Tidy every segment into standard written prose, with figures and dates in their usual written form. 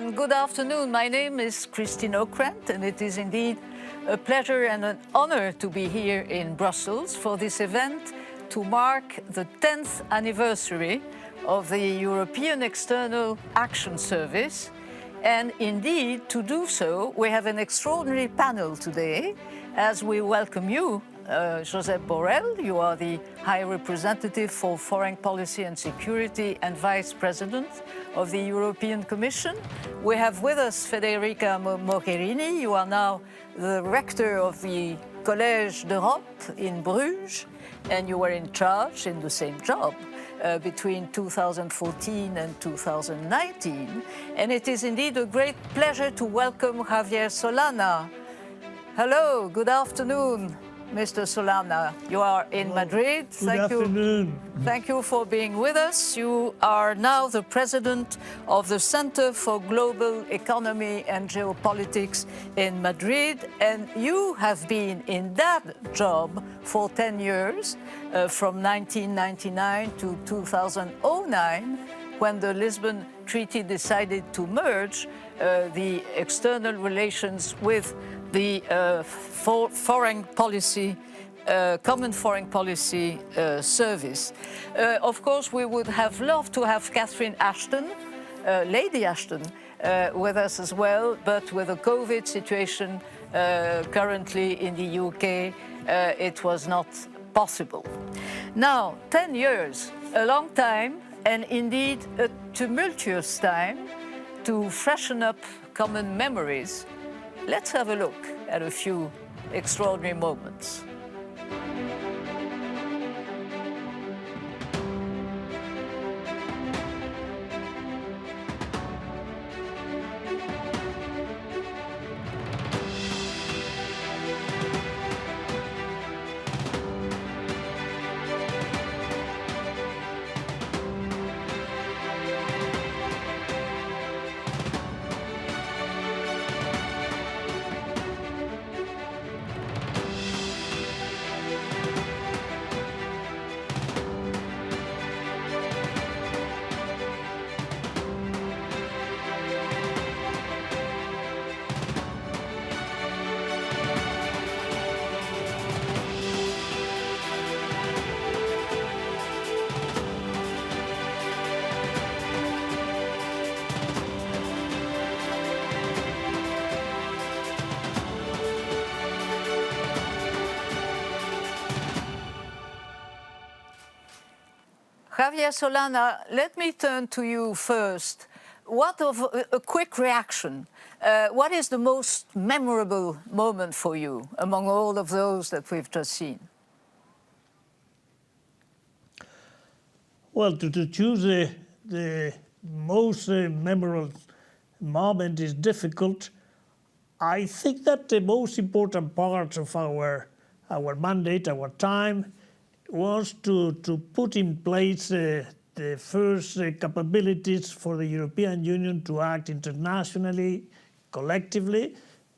and good afternoon. My name is Christine Ockrent, and it is indeed a pleasure and an honor to be here in Brussels for this event to mark the 10th anniversary of the European External Action Service. And indeed, to do so, we have an extraordinary panel today as we welcome you, Josep Borell. You are the High Representative for Foreign Policy and Security and Vice President of the European Commission. We have with us Federica Mogherini. You are now the Rector of the Collège d'Europe in Bruges, and you were in charge in the same job between 2014 and 2019. And it is indeed a great pleasure to welcome Javier Solana. Hello, good afternoon, Mr. Solana. You are in Madrid. Good afternoon. Thank you for being with us. You are now the president of the Center for Global Economy and Geopolitics in Madrid, and you have been in that job for 10 years, from 1999 to 2009, when the Lisbon Treaty decided to merge the external relations with the foreign policy, common foreign policy service. Of course, we would have loved to have Catherine Ashton, Lady Ashton, with us as well, but with the COVID situation currently in the UK, it was not possible. Now, 10 years, a long time, and indeed a tumultuous time to freshen up common memories. Let's have a look at a few extraordinary moments. Javier Solana, let me turn to you first. What of a quick reaction? What is the most memorable moment for you among all of those that we've just seen? Well, to choose the most memorable moment is difficult. I think that the most important part of our mandate, our time, was to put in place the first capabilities for the European Union to act internationally, collectively,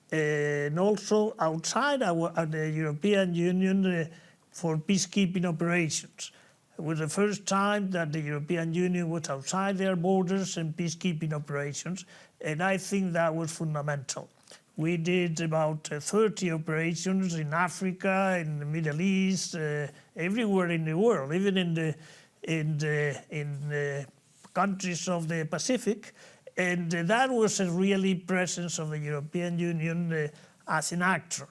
and also outside the European Union for peacekeeping operations. It was the first time that the European Union was outside their borders and peacekeeping operations, and I think that was fundamental. We did about 30 operations in Africa, in the Middle East, everywhere in the world, even in the countries of the Pacific, and that was a really presence of the European Union as an actor.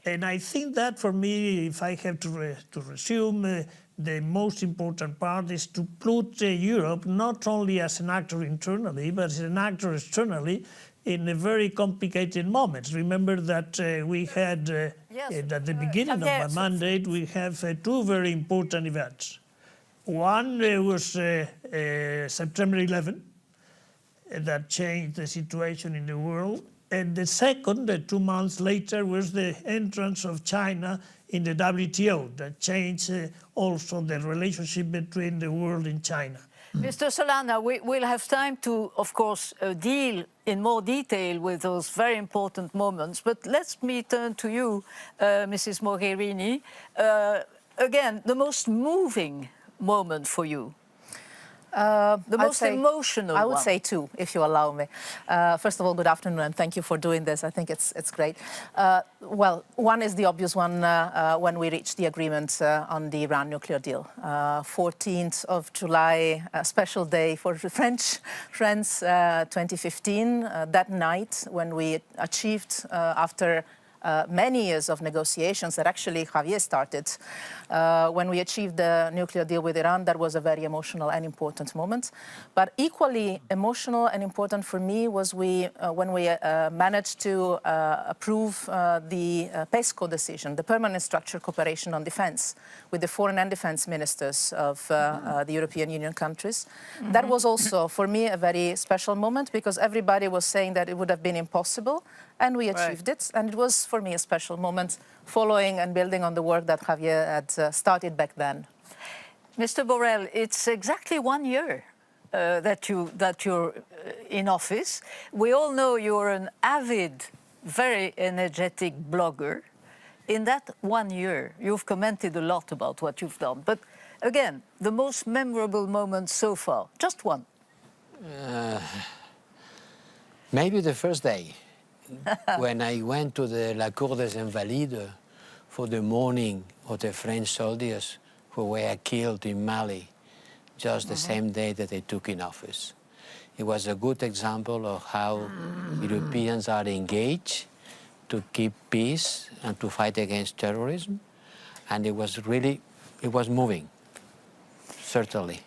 And I think that for me, if I have to resume, the most important part is to put Europe not only as an actor internally, but as an actor externally, in a very complicated moments. Remember that we had, at the beginning of my mandate, we have two very important events. One was September 11, that changed the situation in the world. And the second, 2 months later, was the entrance of China in the WTO, that changed also the relationship between the world and China. Mr. Solana, we'll have time to, of course, deal in more detail with those very important moments. But let me turn to you, Mrs. Mogherini. Again, the most moving moment for you. The most emotional I would one. say two, if you allow me. First of all, good afternoon, and thank you for doing this. I think it's great. Well, one is the obvious one when we reached the agreement on the Iran nuclear deal. 14th of July, a special day for the French friends, 2015. That night when we achieved, after many years of negotiations that actually Javier started, when we achieved the nuclear deal with Iran, that was a very emotional and important moment. But equally emotional and important for me was when we managed to approve the PESCO decision, the Permanent Structured Cooperation on Defence, with the foreign and defence ministers of the European Union countries. Mm-hmm. That was also, for me, a very special moment because everybody was saying that it would have been impossible, and we achieved it. And it was, for me, a special moment, following and building on the work that Javier had started back then. Mr. Borrell, it's exactly 1 year that you're in office. We all know you're an avid, very energetic blogger. In that 1 year, you've commented a lot about what you've done. But again, the most memorable moment so far, just one. Maybe the first day. When I went to the La Cour des Invalides for the mourning of the French soldiers who were killed in Mali just the same day that they took in office. It was a good example of how Europeans are engaged to keep peace and to fight against terrorism. And it was moving, certainly.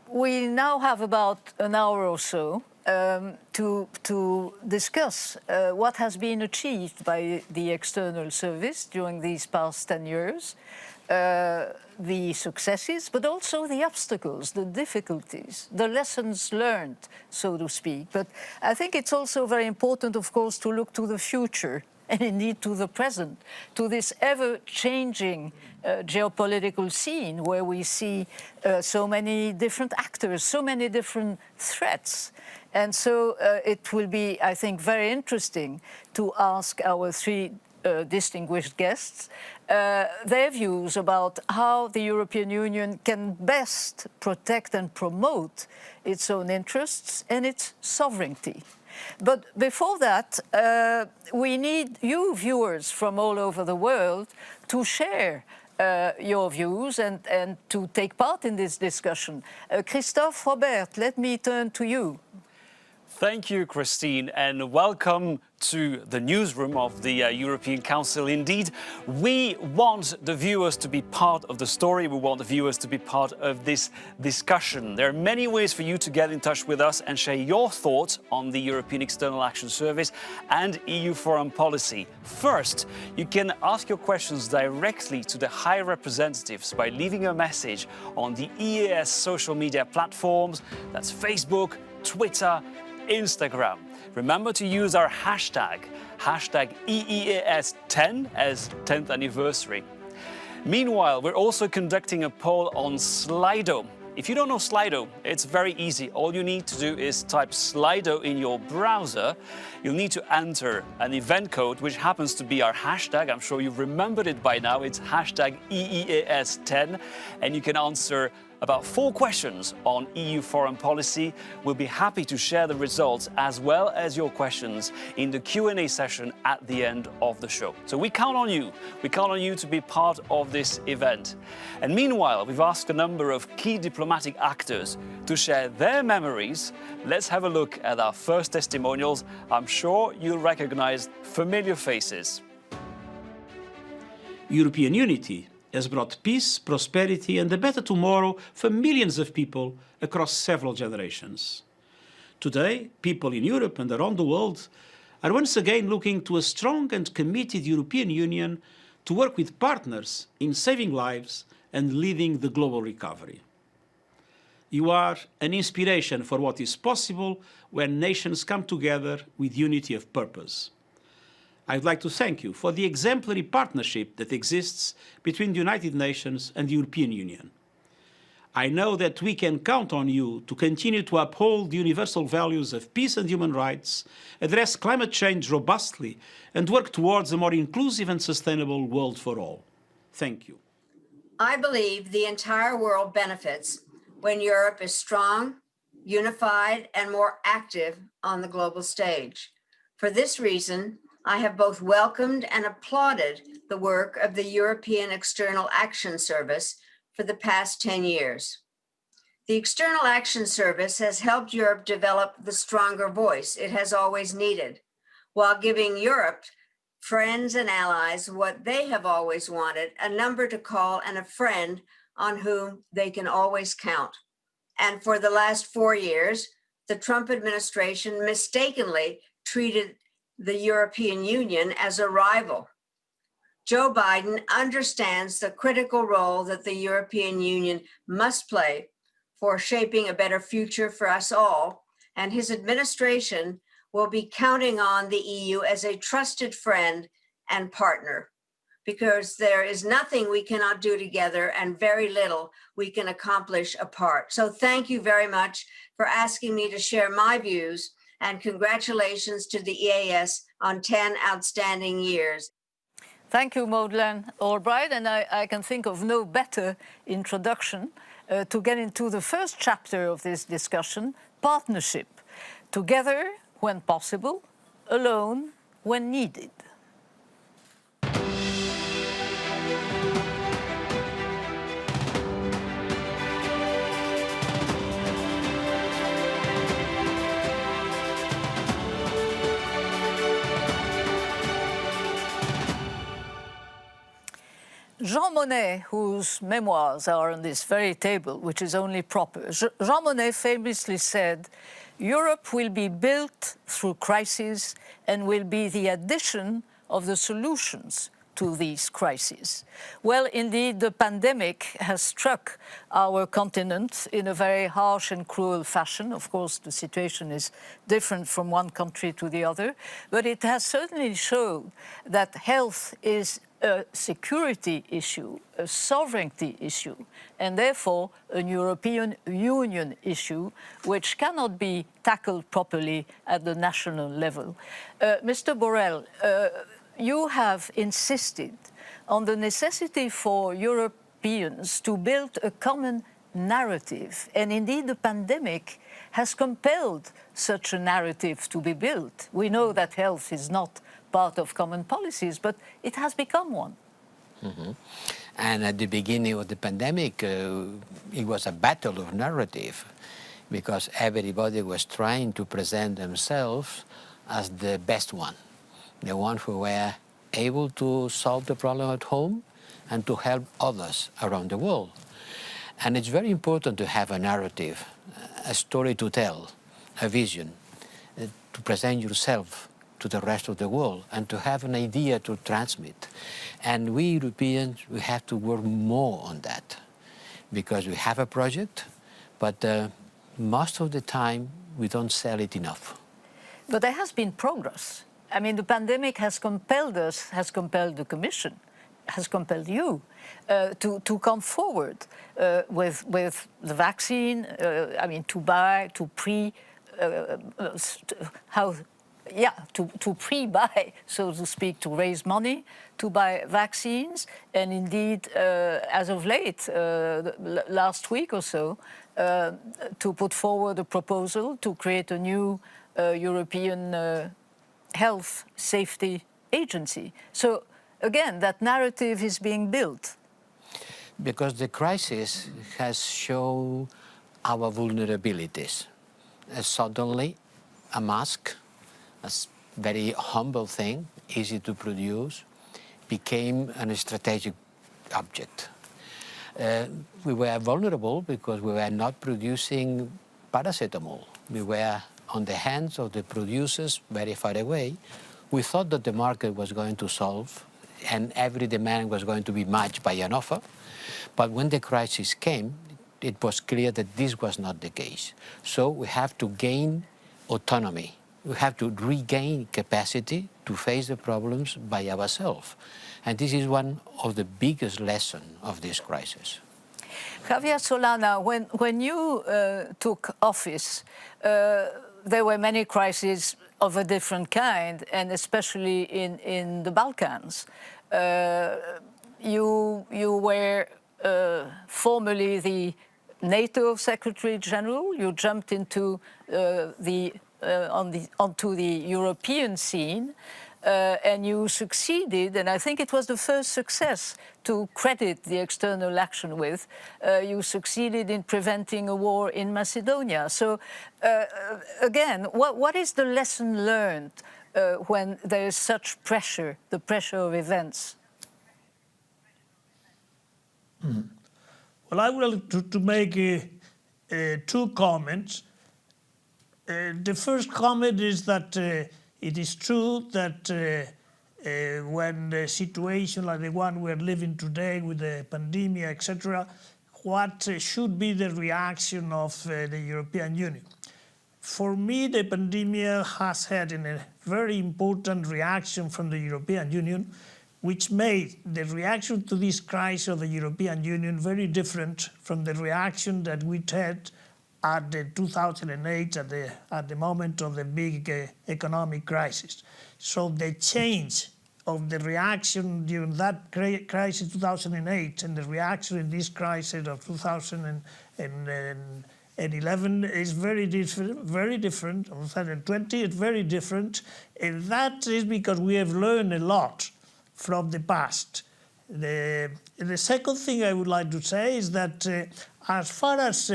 We now have about an hour or so to discuss what has been achieved by the External Service during these past 10 years, the successes, but also the obstacles, the difficulties, the lessons learned, so to speak. But I think it's also very important, of course, to look to the future and indeed to the present, to this ever-changing geopolitical scene where we see so many different actors, so many different threats. And so it will be, I think, very interesting to ask our three distinguished guests their views about how the European Union can best protect and promote its own interests and its sovereignty. But before that, we need you viewers from all over the world to share your views and to take part in this discussion. Christophe, Robert, let me turn to you. Thank you, Christine, and welcome to the newsroom of the European Council. Indeed, we want the viewers to be part of the story. We want the viewers to be part of this discussion. There are many ways for you to get in touch with us and share your thoughts on the European External Action Service and EU foreign policy. First, you can ask your questions directly to the High Representatives by leaving a message on the EEAS social media platforms. That's Facebook, Twitter, Instagram. Remember to use our hashtag EEAS10 as 10th anniversary. Meanwhile, we're also conducting a poll on Slido. If you don't know Slido, it's very easy. All you need to do is type Slido in your browser. You'll need to enter an event code, which happens to be our hashtag. I'm sure you've remembered it by now. It's hashtag EEAS10, and you can answer about 4 questions on EU foreign policy. We'll be happy to share the results as well as your questions in the Q&A session at the end of the show. So we count on you. We count on you to be part of this event. And meanwhile, we've asked a number of key diplomatic actors to share their memories. Let's have a look at our first testimonials. I'm sure you'll recognize familiar faces. European unity has brought peace, prosperity and a better tomorrow for millions of people across several generations. Today, people in Europe and around the world are once again looking to a strong and committed European Union to work with partners in saving lives and leading the global recovery. You are an inspiration for what is possible when nations come together with unity of purpose. I'd like to thank you for the exemplary partnership that exists between the United Nations and the European Union. I know that we can count on you to continue to uphold the universal values of peace and human rights, address climate change robustly, and work towards a more inclusive and sustainable world for all. Thank you. I believe the entire world benefits when Europe is strong, unified, and more active on the global stage. For this reason, I have both welcomed and applauded the work of the European External Action Service for the past 10 years. The External Action Service has helped Europe develop the stronger voice it has always needed, while giving Europe, friends and allies, what they have always wanted, a number to call and a friend on whom they can always count. And for the last 4 years, the Trump administration mistakenly treated the European Union as a rival. Joe Biden understands the critical role that the European Union must play for shaping a better future for us all, and his administration will be counting on the EU as a trusted friend and partner, because there is nothing we cannot do together and very little we can accomplish apart. So thank you very much for asking me to share my views, and congratulations to the EEAS on 10 outstanding years. Thank you, Madeleine Albright, and I can think of no better introduction to get into the first chapter of this discussion, partnership. Together when possible, alone when needed. Jean Monnet, whose memoirs are on this very table, which is only proper, Jean Monnet famously said, "Europe will be built through crises and will be the addition of the solutions to these crises." Well, indeed, the pandemic has struck our continent in a very harsh and cruel fashion. Of course, the situation is different from one country to the other, but it has certainly shown that health is a security issue, a sovereignty issue, and therefore a European Union issue which cannot be tackled properly at the national level. Mr. Borrell, you have insisted on the necessity for Europeans to build a common narrative, and indeed the pandemic has compelled such a narrative to be built. We know that health is not part of common policies, but it has become one. Mm-hmm. And at the beginning of the pandemic, it was a battle of narrative, because everybody was trying to present themselves as the best one, the one who were able to solve the problem at home and to help others around the world. And it's very important to have a narrative, a story to tell, a vision, to present yourself to the rest of the world, and to have an idea to transmit. And we Europeans, we have to work more on that, because we have a project, but most of the time we don't sell it enough. But there has been progress. I mean, the pandemic has compelled us, has compelled the Commission, has compelled you to come forward with the vaccine, I mean, to buy, to pre-buy, so to speak, to raise money, to buy vaccines, and indeed, as of late, last week or so, to put forward a proposal to create a new European health safety agency. So again, that narrative is being built. Because the crisis has shown our vulnerabilities. Suddenly, a mask, a very humble thing, easy to produce, became a strategic object. We were vulnerable because we were not producing paracetamol. We were on the hands of the producers very far away. We thought that the market was going to solve and every demand was going to be matched by an offer. But when the crisis came, it was clear that this was not the case. So we have to gain autonomy. We have to regain capacity to face the problems by ourselves. And this is one of the biggest lessons of this crisis. Javier Solana, when you took office, there were many crises of a different kind, and especially in the Balkans. You were formerly the NATO Secretary General. You jumped into onto the European scene, and you succeeded, and I think it was the first success to credit the external action with. You succeeded in preventing a war in Macedonia. So again, what is the lesson learned when there is such pressure, the pressure of events? Well, I would like to make two comments. The first comment is that it is true that when the situation like the one we're living today with the pandemic, etc., what should be the reaction of the European Union? For me, the pandemic has had a very important reaction from the European Union, which made the reaction to this crisis of the European Union very different from the reaction that we had at the 2008, at the moment of the big economic crisis. So the change of the reaction during that crisis 2008 and the reaction in this crisis of 2011 is very different. 2020 is very different, and that is because we have learned a lot from the past. The second thing I would like to say is that as far as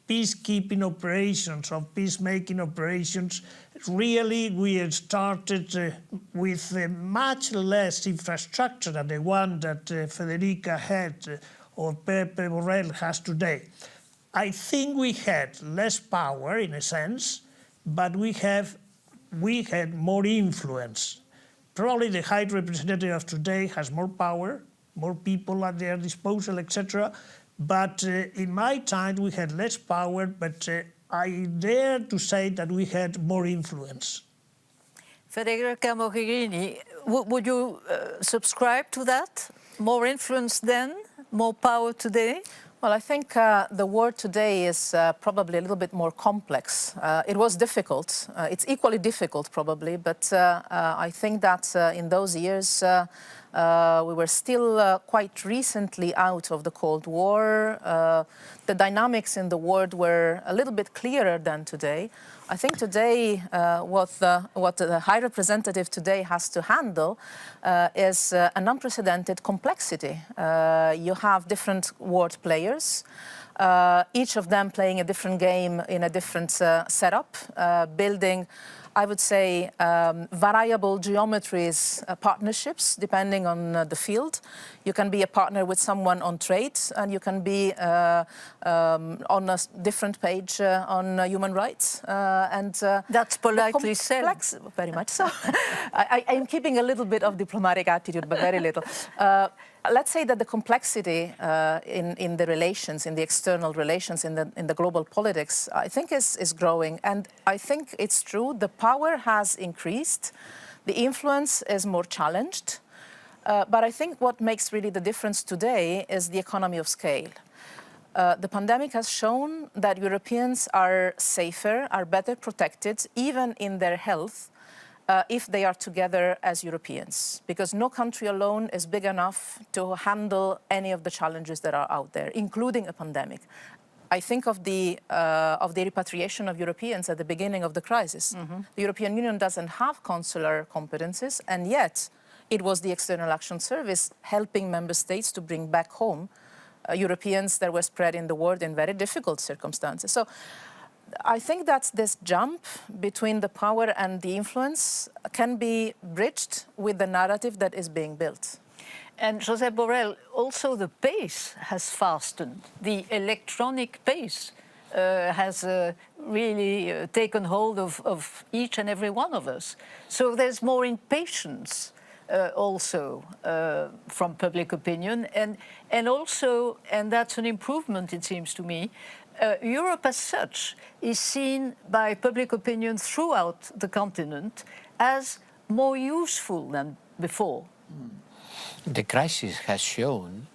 peacekeeping operations or peacemaking operations, really we had started with much less infrastructure than the one that Federica had or Pepe Borrell has today. I think we had less power in a sense, but we had more influence. Probably the High Representative of today has more power, more people at their disposal, etc. But in my time, we had less power, but I dare to say that we had more influence. Federica Mogherini, would you subscribe to that? More influence then, more power today? Well, I think the war today is probably a little bit more complex. It was difficult. It's equally difficult, probably, but I think that in those years, we were still quite recently out of the Cold War. The dynamics in the world were a little bit clearer than today. I think today what the High Representative today has to handle is an unprecedented complexity. You have different world players, each of them playing a different game in a different setup, building, I would say, variable geometries, partnerships, depending on the field. You can be a partner with someone on trade, and you can be on a different page on human rights. That's politely said. Very much so. I am keeping a little bit of diplomatic attitude, but very little. Let's say that the complexity in the relations, in the external relations, in the global politics, I think is growing. And I think it's true, the power has increased, the influence is more challenged. But I think what makes really the difference today is the economy of scale. The pandemic has shown that Europeans are safer, are better protected, even in their health, if they are together as Europeans, because no country alone is big enough to handle any of the challenges that are out there, including a pandemic. I think of the repatriation of Europeans at the beginning of the crisis. Mm-hmm. The European Union doesn't have consular competences, and yet it was the External Action Service helping member states to bring back home Europeans that were spread in the world in very difficult circumstances. So I think that this jump between the power and the influence can be bridged with the narrative that is being built. And Josep Borell, also the pace has fastened. The electronic pace has really taken hold of each and every one of us. So there's more impatience also from public opinion. And also, and that's an improvement, it seems to me, Europe as such is seen by public opinion throughout the continent as more useful than before. The crisis has shown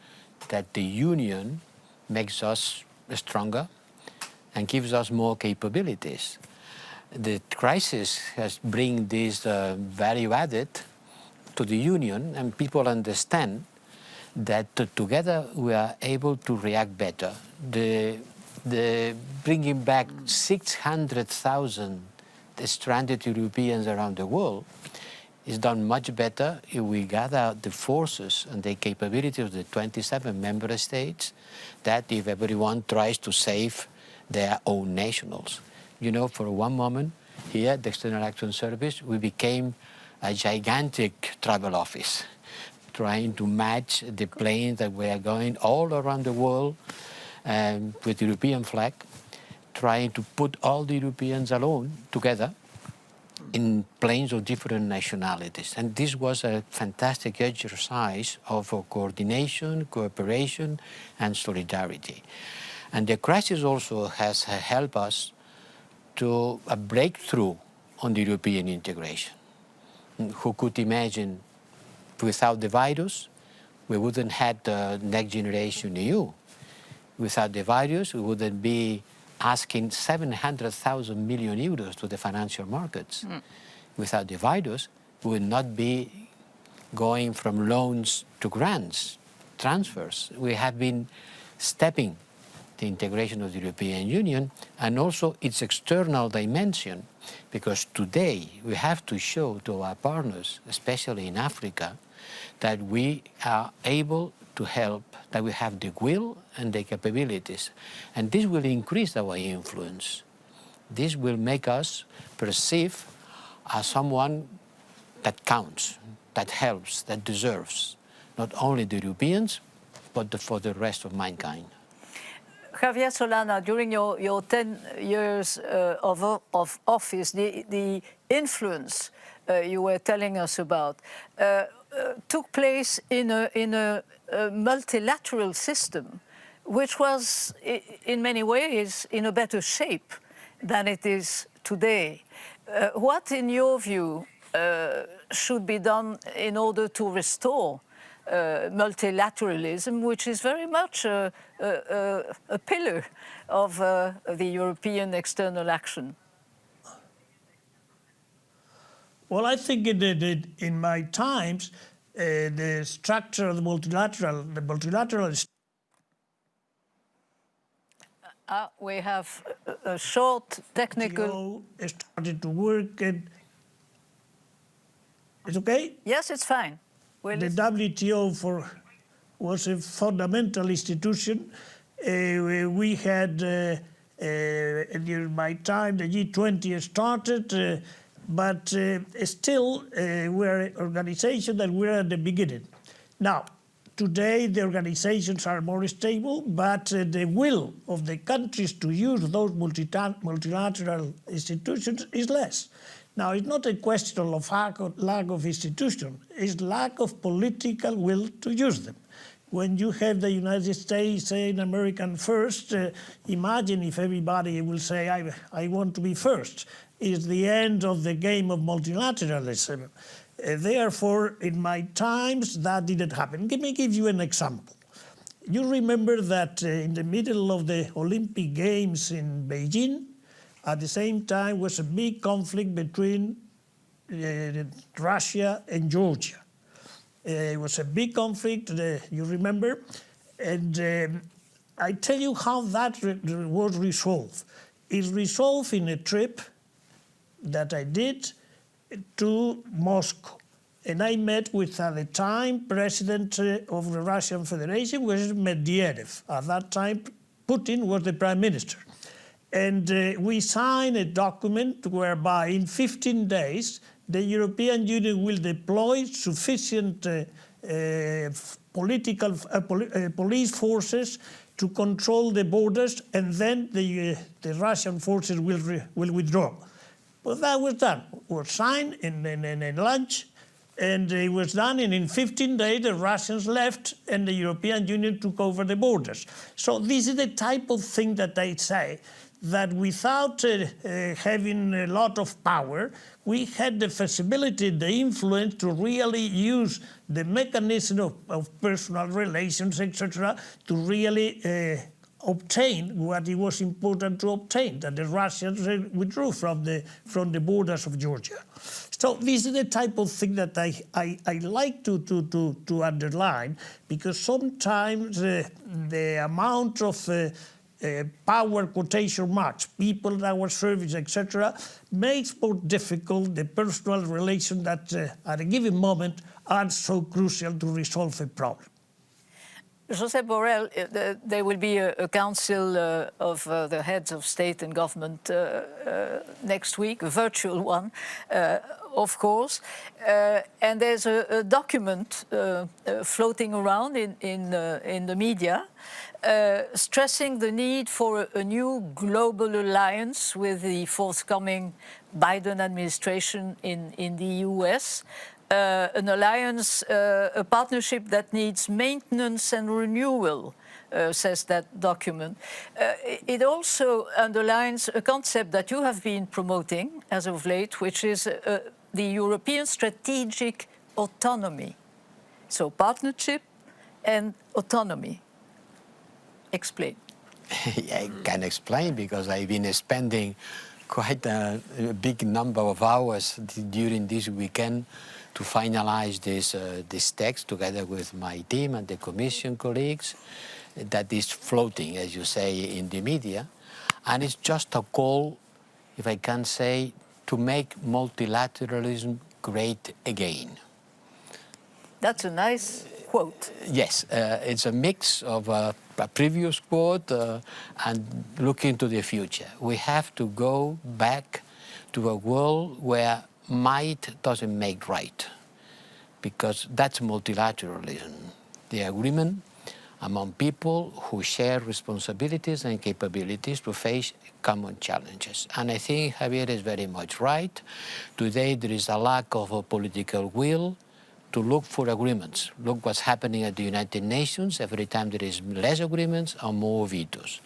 that the Union makes us stronger and gives us more capabilities. The crisis has bring this value added to the Union, and people understand that together we are able to react better. The bringing back 600,000 stranded Europeans around the world is done much better if we gather the forces and the capability of the 27 member states, that if everyone tries to save their own nationals. You know, for one moment, here at the External Action Service, we became a gigantic travel office, trying to match the planes that were going all around the world with the European flag, trying to put all the Europeans alone together in planes of different nationalities. And this was a fantastic exercise of coordination, cooperation, and solidarity. And the crisis also has helped us to a breakthrough on the European integration. Who could imagine without the virus, we wouldn't have the next generation EU. Without the virus, we wouldn't be asking 700,000 million euros to the financial markets. Without the virus, we would not be going from loans to grants, transfers. We have been stepping the integration of the European Union and also its external dimension, because today we have to show to our partners, especially in Africa, that we are able to help, that we have the will and the capabilities. And this will increase our influence. This will make us perceive as someone that counts, that helps, that deserves, not only the Europeans, but for the rest of mankind. Javier Solana, during your 10 years of office, the influence you were telling us about took place in a multilateral system, which was in many ways in a better shape than it is today. What, in your view, should be done in order to restore multilateralism, which is very much a pillar of the European external action? Well, I think in my times, the structure of the multilateral we have a short technical... started to work, and it's okay? Yes, it's fine. The WTO was a fundamental institution. We had, during my time, the G20 started, but still we're an organization that we're at the beginning. Now, today the organizations are more stable, but the will of the countries to use those multilateral institutions is less. Now, it's not a question of lack of institution, it's lack of political will to use them. When you have the United States saying American first, imagine if everybody will say, I want to be first. It's the end of the game of multilateralism. Therefore, in my times, that didn't happen. Let me give you an example. You remember that in the middle of the Olympic Games in Beijing, at the same time was a big conflict between Russia and Georgia. It was a big conflict, you remember, and I tell you how that was resolved. It's resolved in a trip that I did to Moscow. And I met with, at the time, President of the Russian Federation, which was Medvedev. At that time, Putin was the Prime Minister. And we signed a document whereby in 15 days, the European Union will deploy sufficient police forces to control the borders, and then the Russian forces will withdraw. Well, that was done. It was signed in lunch, and it was done, and in 15 days the Russians left and the European Union took over the borders. So this is the type of thing that I say, that without having a lot of power, we had the feasibility, the influence to really use the mechanism of personal relations, etc., to really obtain what it was important to obtain, that the Russians withdrew from the borders of Georgia. So this is the type of thing that I like to underline, because sometimes the amount of power quotation marks, people in our service, etc., makes more difficult the personal relation that at a given moment are so crucial to resolve a problem. Josep Borell, there will be a council of the heads of state and government next week, a virtual one, of course. And there's a document floating around in the media stressing the need for a new global alliance with the forthcoming Biden administration in the US. An alliance, a partnership that needs maintenance and renewal, says that document. It also underlines a concept that you have been promoting as of late, which is the European strategic autonomy. So partnership and autonomy. Explain. I can explain because I've been spending quite a big number of hours during this weekend to finalize this text together with my team and the Commission colleagues that is floating, as you say, in the media. And it's just a call, if I can say, to make multilateralism great again. That's a nice quote. Yes, it's a mix of a previous quote and looking to the future. We have to go back to a world where might doesn't make right, because that's multilateralism, the agreement among people who share responsibilities and capabilities to face common challenges. And I think Javier is very much right. Today there is a lack of a political will to look for agreements. Look what's happening at the United Nations. Every time there is less agreements or more vetoes.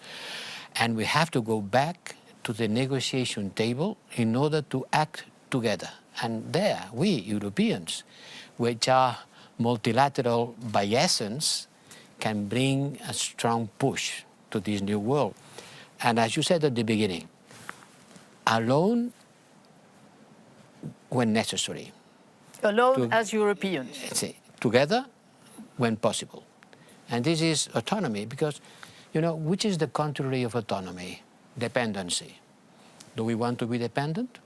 And we have to go back to the negotiation table in order to act together. And there, we, Europeans, which are multilateral by essence, can bring a strong push to this new world. And as you said at the beginning, alone when necessary. Alone as Europeans. Together when possible. And this is autonomy because, you know, which is the contrary of autonomy? Dependency. Do we want to be dependent?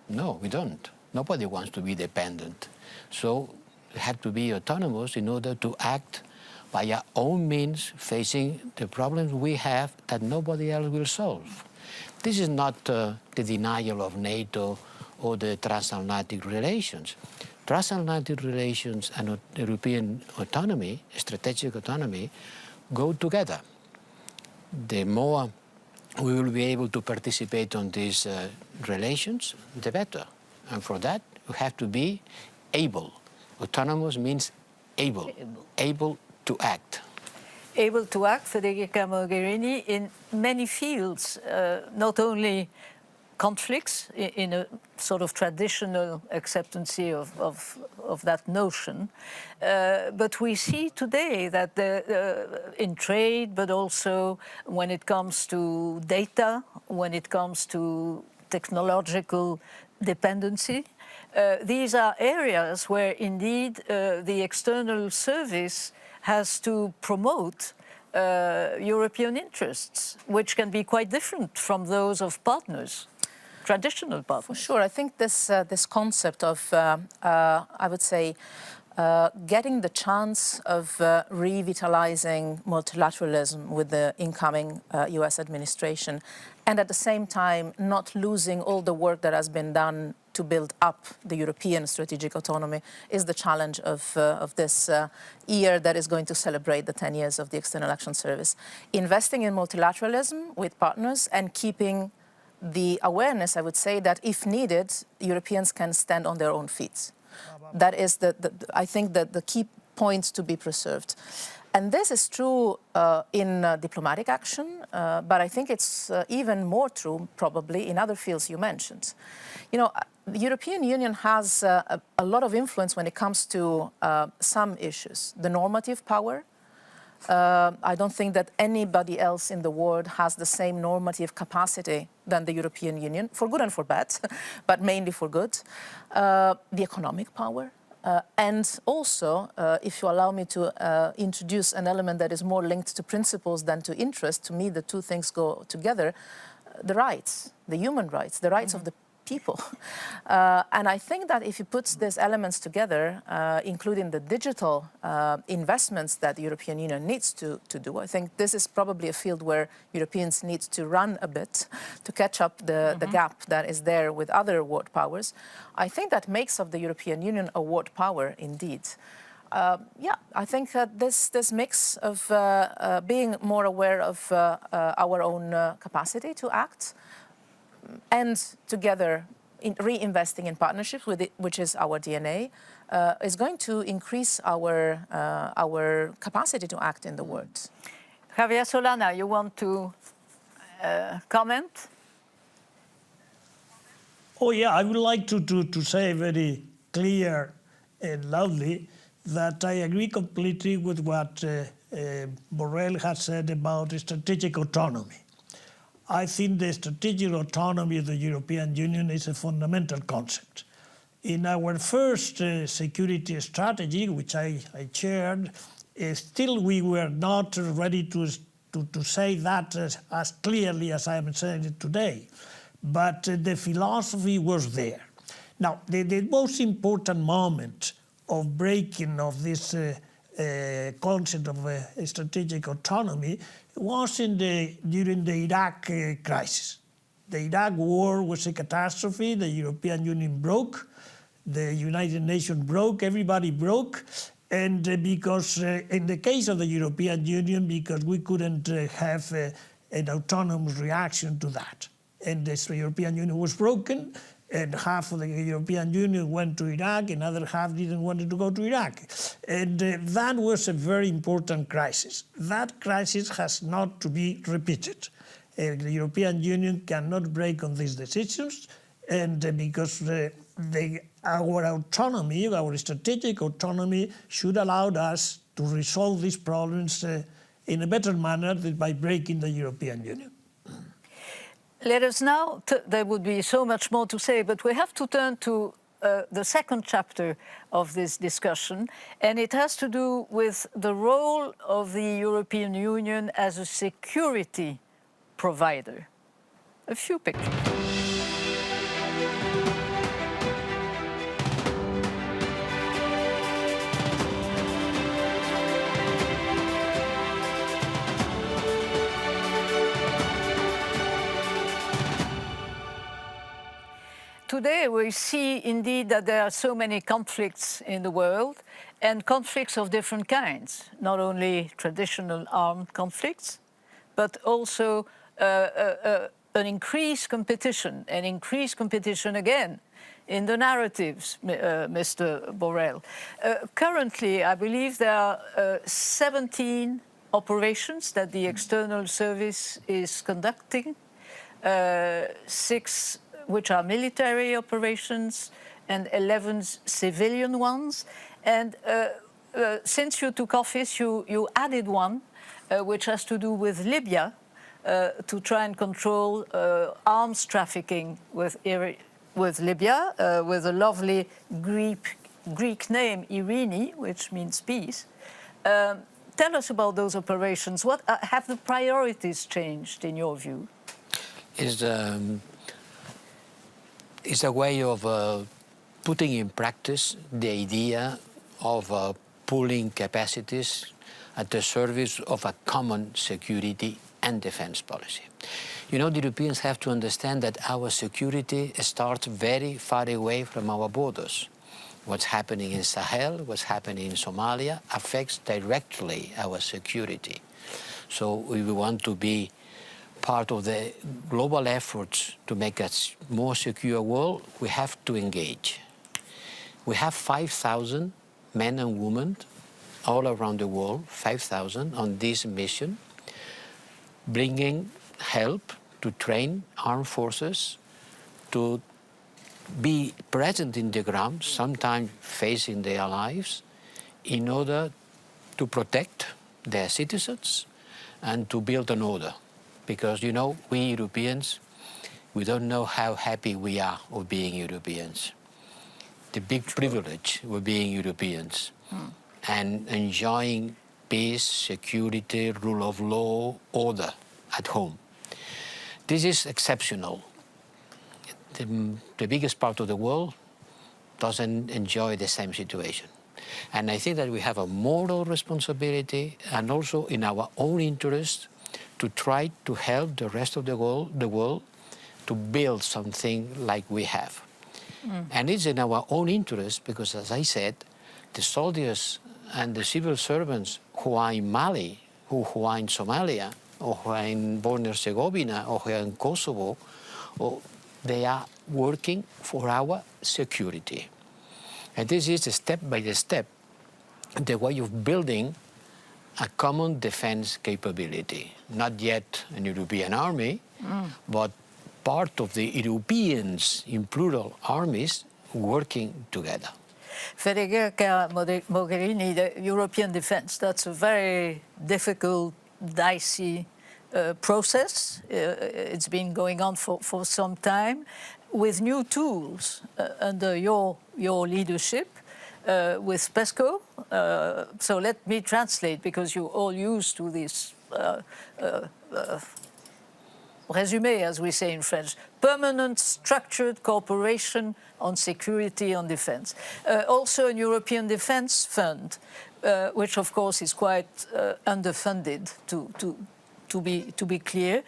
No, we don't. Nobody wants to be dependent. So we have to be autonomous in order to act by our own means, facing the problems we have that nobody else will solve. This is not the denial of NATO or the transatlantic relations. Transatlantic relations and European autonomy, strategic autonomy, go together. The more we will be able to participate on these relations, the better. And for that, we have to be able. Autonomous means able to act. Able to act, Federica Mogherini, in many fields, not only conflicts in a sort of traditional acceptance of that notion, but we see today that in trade, but also when it comes to data, when it comes to technological dependency, these are areas where indeed the external service has to promote European interests, which can be quite different from those of partners, traditional partners. For sure, I think this concept of, I would say, getting the chance of revitalizing multilateralism with the incoming US administration, and at the same time not losing all the work that has been done to build up the European strategic autonomy, is the challenge of this year that is going to celebrate the 10 years of the External Action Service. Investing in multilateralism with partners and keeping the awareness, I would say, that if needed, Europeans can stand on their own feet. That is, I think, the key points to be preserved. And this is true in diplomatic action, but I think it's even more true, probably, in other fields you mentioned. You know, the European Union has a lot of influence when it comes to some issues. The normative power. I don't think that anybody else in the world has the same normative capacity than the European Union, for good and for bad, but mainly for good. The economic power. And also, if you allow me to introduce an element that is more linked to principles than to interest, to me the two things go together, the rights, the human rights, the rights of the people. And I think that if you put these elements together, including the digital investments that the European Union needs to do, I think this is probably a field where Europeans need to run a bit to catch up the gap that is there with other world powers. I think that makes of the European Union a world power indeed. Yeah, I think this mix of being more aware of our own capacity to act, and together reinvesting in partnerships with it, which is our DNA, is going to increase our capacity to act in the world. Javier Solana, you want to comment? Oh yeah, I would like to say very clear and loudly that I agree completely with what Borrell has said about strategic autonomy. I think the strategic autonomy of the European Union is a fundamental concept. In our first security strategy, which I chaired, still we were not ready to say that as clearly as I am saying it today. But the philosophy was there. Now, the most important moment of breaking of this concept of strategic autonomy was during the Iraq crisis. The Iraq war was a catastrophe. The European Union broke, the United Nations broke, everybody broke. And because in the case of the European Union, because we couldn't have an autonomous reaction to that. And the European Union was broken, and half of the European Union went to Iraq, another half didn't want to go to Iraq. And that was a very important crisis. That crisis has not to be repeated. The European Union cannot break on these decisions, and because our autonomy, our strategic autonomy, should allow us to resolve these problems in a better manner than by breaking the European Union. Let us now, there would be so much more to say, but we have to turn to the second chapter of this discussion, and it has to do with the role of the European Union as a security provider. A few pictures. Today we see indeed that there are so many conflicts in the world, and conflicts of different kinds, not only traditional armed conflicts, but also an increased competition again in the narratives, Mr. Borrell. Currently, I believe there are 17 operations that the External Service is conducting, 6 which are military operations and 11 civilian ones. And since you took office, you added one which has to do with Libya, to try and control arms trafficking with Libya, with a lovely Greek name, Irene, which means peace. Tell us about those operations. What have the priorities changed in your view? It's a way of putting in practice the idea of pooling capacities at the service of a common security and defense policy. You know, the Europeans have to understand that our security starts very far away from our borders. What's happening in Sahel, what's happening in Somalia affects directly our security. So if we want to be part of the global efforts to make a more secure world, we have to engage. We have 5,000 men and women all around the world, 5,000 on this mission, bringing help to train armed forces, to be present in the ground, sometimes facing their lives, in order to protect their citizens and to build an order. Because, you know, we Europeans, we don't know how happy we are of being Europeans. the big privilege of being Europeans and enjoying peace, security, rule of law, order at home. This is exceptional. The biggest part of the world doesn't enjoy the same situation. And I think that we have a moral responsibility and also in our own interest to try to help the rest of the world to build something like we have. And it's in our own interest because, as I said, the soldiers and the civil servants who are in Mali, who are in Somalia, or who are in Bosnia-Herzegovina, or who are in Kosovo, they are working for our security. And this is step by step the way of building a common defense capability. Not yet an European army, but part of the Europeans, in plural, armies working together. Federica Mogherini, the European defense, that's a very difficult, dicey process. It's been going on for some time with new tools under your leadership. With PESCO. So let me translate, because you're all used to this résumé, as we say in French, permanent structured cooperation on security and defense. Also a European Defense Fund, which of course is quite underfunded to be clear.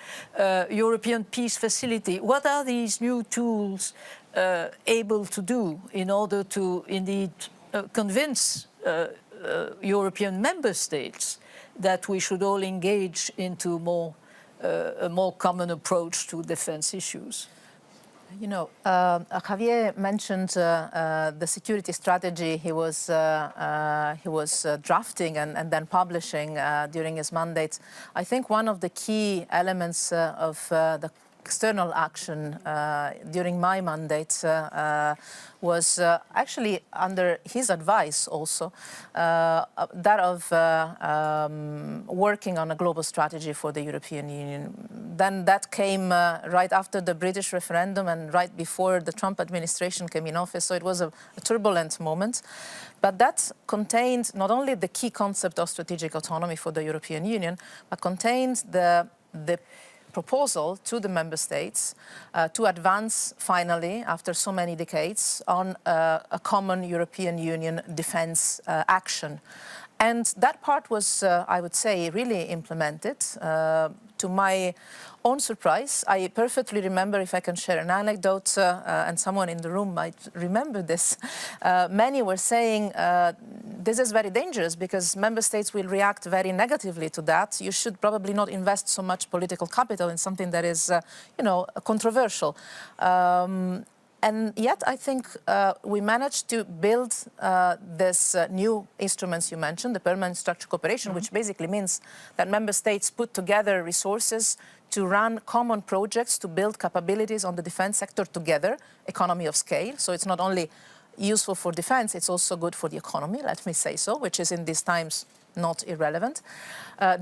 European Peace Facility. What are these new tools able to do in order to indeed convince European member states that we should all engage into a more common approach to defense issues? You know, Javier mentioned the security strategy he was drafting and then publishing during his mandate. I think one of the key elements of the external action during my mandate was actually under his advice also, that of working on a global strategy for the European Union. Then that came right after the British referendum and right before the Trump administration came in office, so it was a turbulent moment. But that contained not only the key concept of strategic autonomy for the European Union, but contained the proposal to the member states to advance finally, after so many decades, on a common European Union defense action. And that part was, I would say, really implemented. To my own surprise, I perfectly remember, if I can share an anecdote, and someone in the room might remember this, many were saying, this is very dangerous because member states will react very negatively to that. You should probably not invest so much political capital in something that is, controversial. And yet, I think we managed to build this new instruments you mentioned, the permanent structured cooperation, which basically means that member states put together resources to run common projects to build capabilities on the defense sector together, economy of scale. So it's not only useful for defense, it's also good for the economy, let me say so, which is in these times not irrelevant.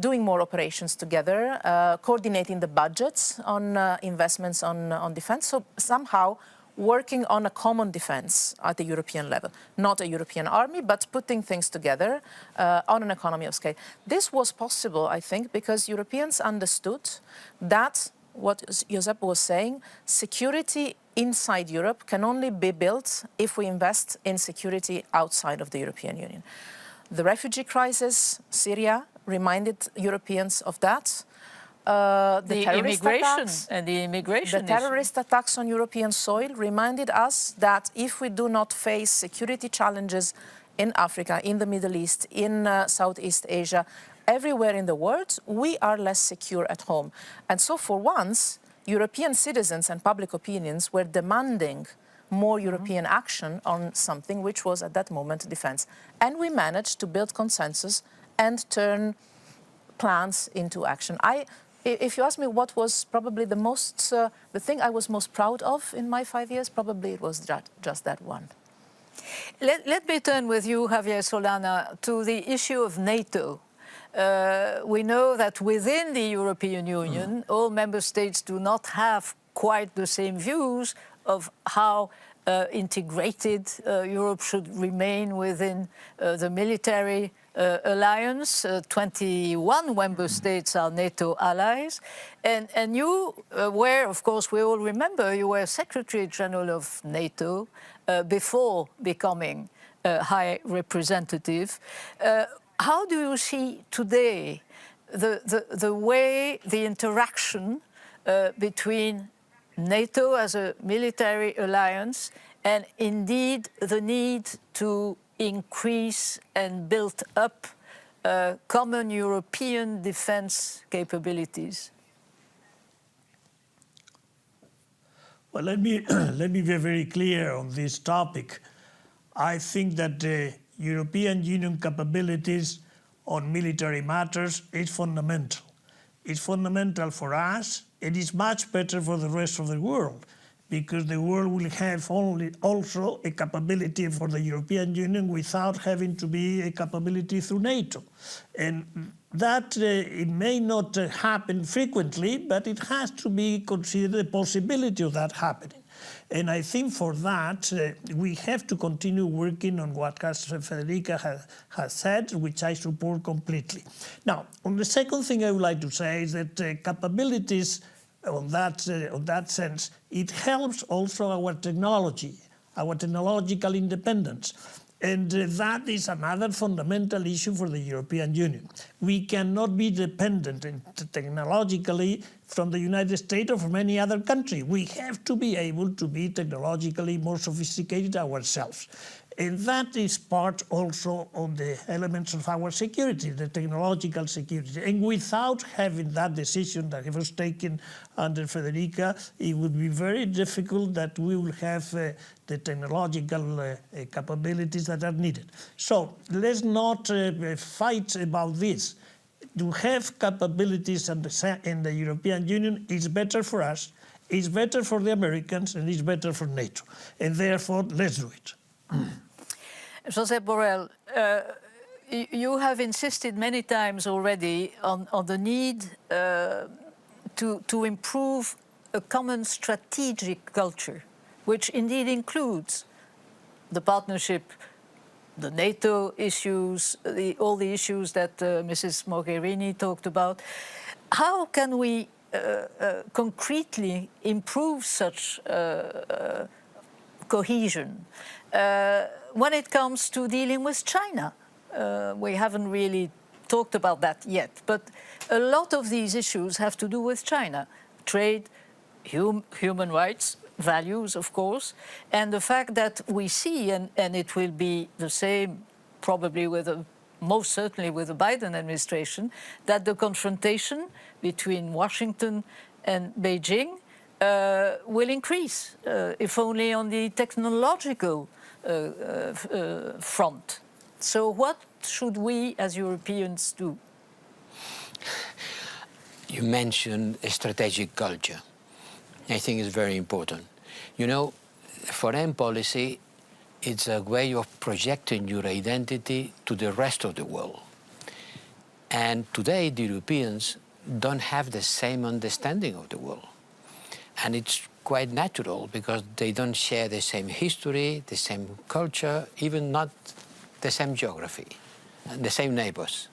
Doing more operations together, coordinating the budgets on investments on defense. So somehow working on a common defense at the European level, not a European army, but putting things together on an economy of scale. This was possible, I think, because Europeans understood that, what Josep was saying, security inside Europe can only be built if we invest in security outside of the European Union. The refugee crisis, Syria, reminded Europeans of that. The terrorist attacks on European soil reminded us that if we do not face security challenges in Africa, in the Middle East, in Southeast Asia, everywhere in the world, we are less secure at home. And so for once, European citizens and public opinions were demanding more European action on something which was at that moment defense. And we managed to build consensus and turn plans into action. If you ask me what was probably the thing I was most proud of in my 5 years, probably it was just that one. Let me turn with you, Javier Solana, to the issue of NATO. We know that within the European Union, all member states do not have quite the same views of how integrated. Europe should remain within the military alliance. 21 member states are NATO allies. And you were, of course, we all remember, you were Secretary General of NATO before becoming High Representative. How do you see today the way, the interaction between NATO as a military alliance and indeed the need to increase and build up common European defense capabilities? Well, let me be very clear on this topic. I think that the European Union capabilities on military matters is fundamental. It's fundamental for us. It is much better for the rest of the world, because the world will have also a capability for the European Union without having to be a capability through NATO. And that it may not happen frequently, but it has to be considered the possibility of that happening. And I think for that, we have to continue working on what Federica has said, which I support completely. Now, on the second thing I would like to say is that capabilities on that sense, it helps also our technology, our technological independence. And that is another fundamental issue for the European Union. We cannot be dependent technologically from the United States or from any other country. We have to be able to be technologically more sophisticated ourselves. And that is part also of the elements of our security, the technological security. And without having that decision that was taken under Federica, it would be very difficult that we will have the technological capabilities that are needed. So let's not fight about this. To have capabilities in the European Union is better for us, it's better for the Americans, and it's better for NATO. And therefore, let's do it. Josep Borell, you have insisted many times already on the need to improve a common strategic culture, which indeed includes the partnership, the NATO issues, all the issues that Mrs. Mogherini talked about. How can we concretely improve such cohesion when it comes to dealing with China? We haven't really talked about that yet, but a lot of these issues have to do with China. Trade, human rights, values, of course, and the fact that we see, and it will be the same probably most certainly with the Biden administration, that the confrontation between Washington and Beijing will increase, if only on the technological front. So what should we as Europeans do? You mentioned a strategic culture. I think it's very important. You know, foreign policy, it's a way of projecting your identity to the rest of the world. And today, the Europeans don't have the same understanding of the world. And it's quite natural because they don't share the same history, the same culture, even not the same geography, and the same neighbors.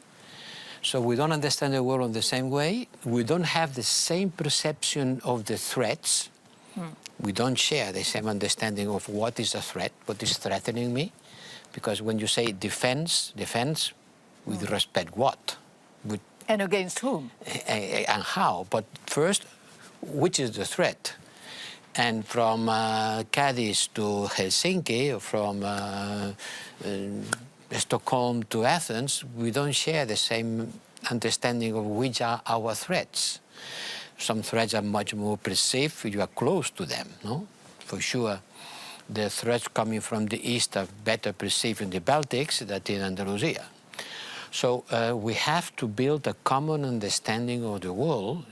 So we don't understand the world in the same way. We don't have the same perception of the threats. We don't share the same understanding of what is a threat, what is threatening me. Because when you say defense, with respect what? And against whom? And how? But first, which is the threat? And from Cadiz to Helsinki, or from Stockholm to Athens, we don't share the same understanding of which are our threats. Some threats are much more perceived if you are close to them, no? For sure, the threats coming from the east are better perceived in the Baltics than in Andalusia. So we have to build a common understanding of the world,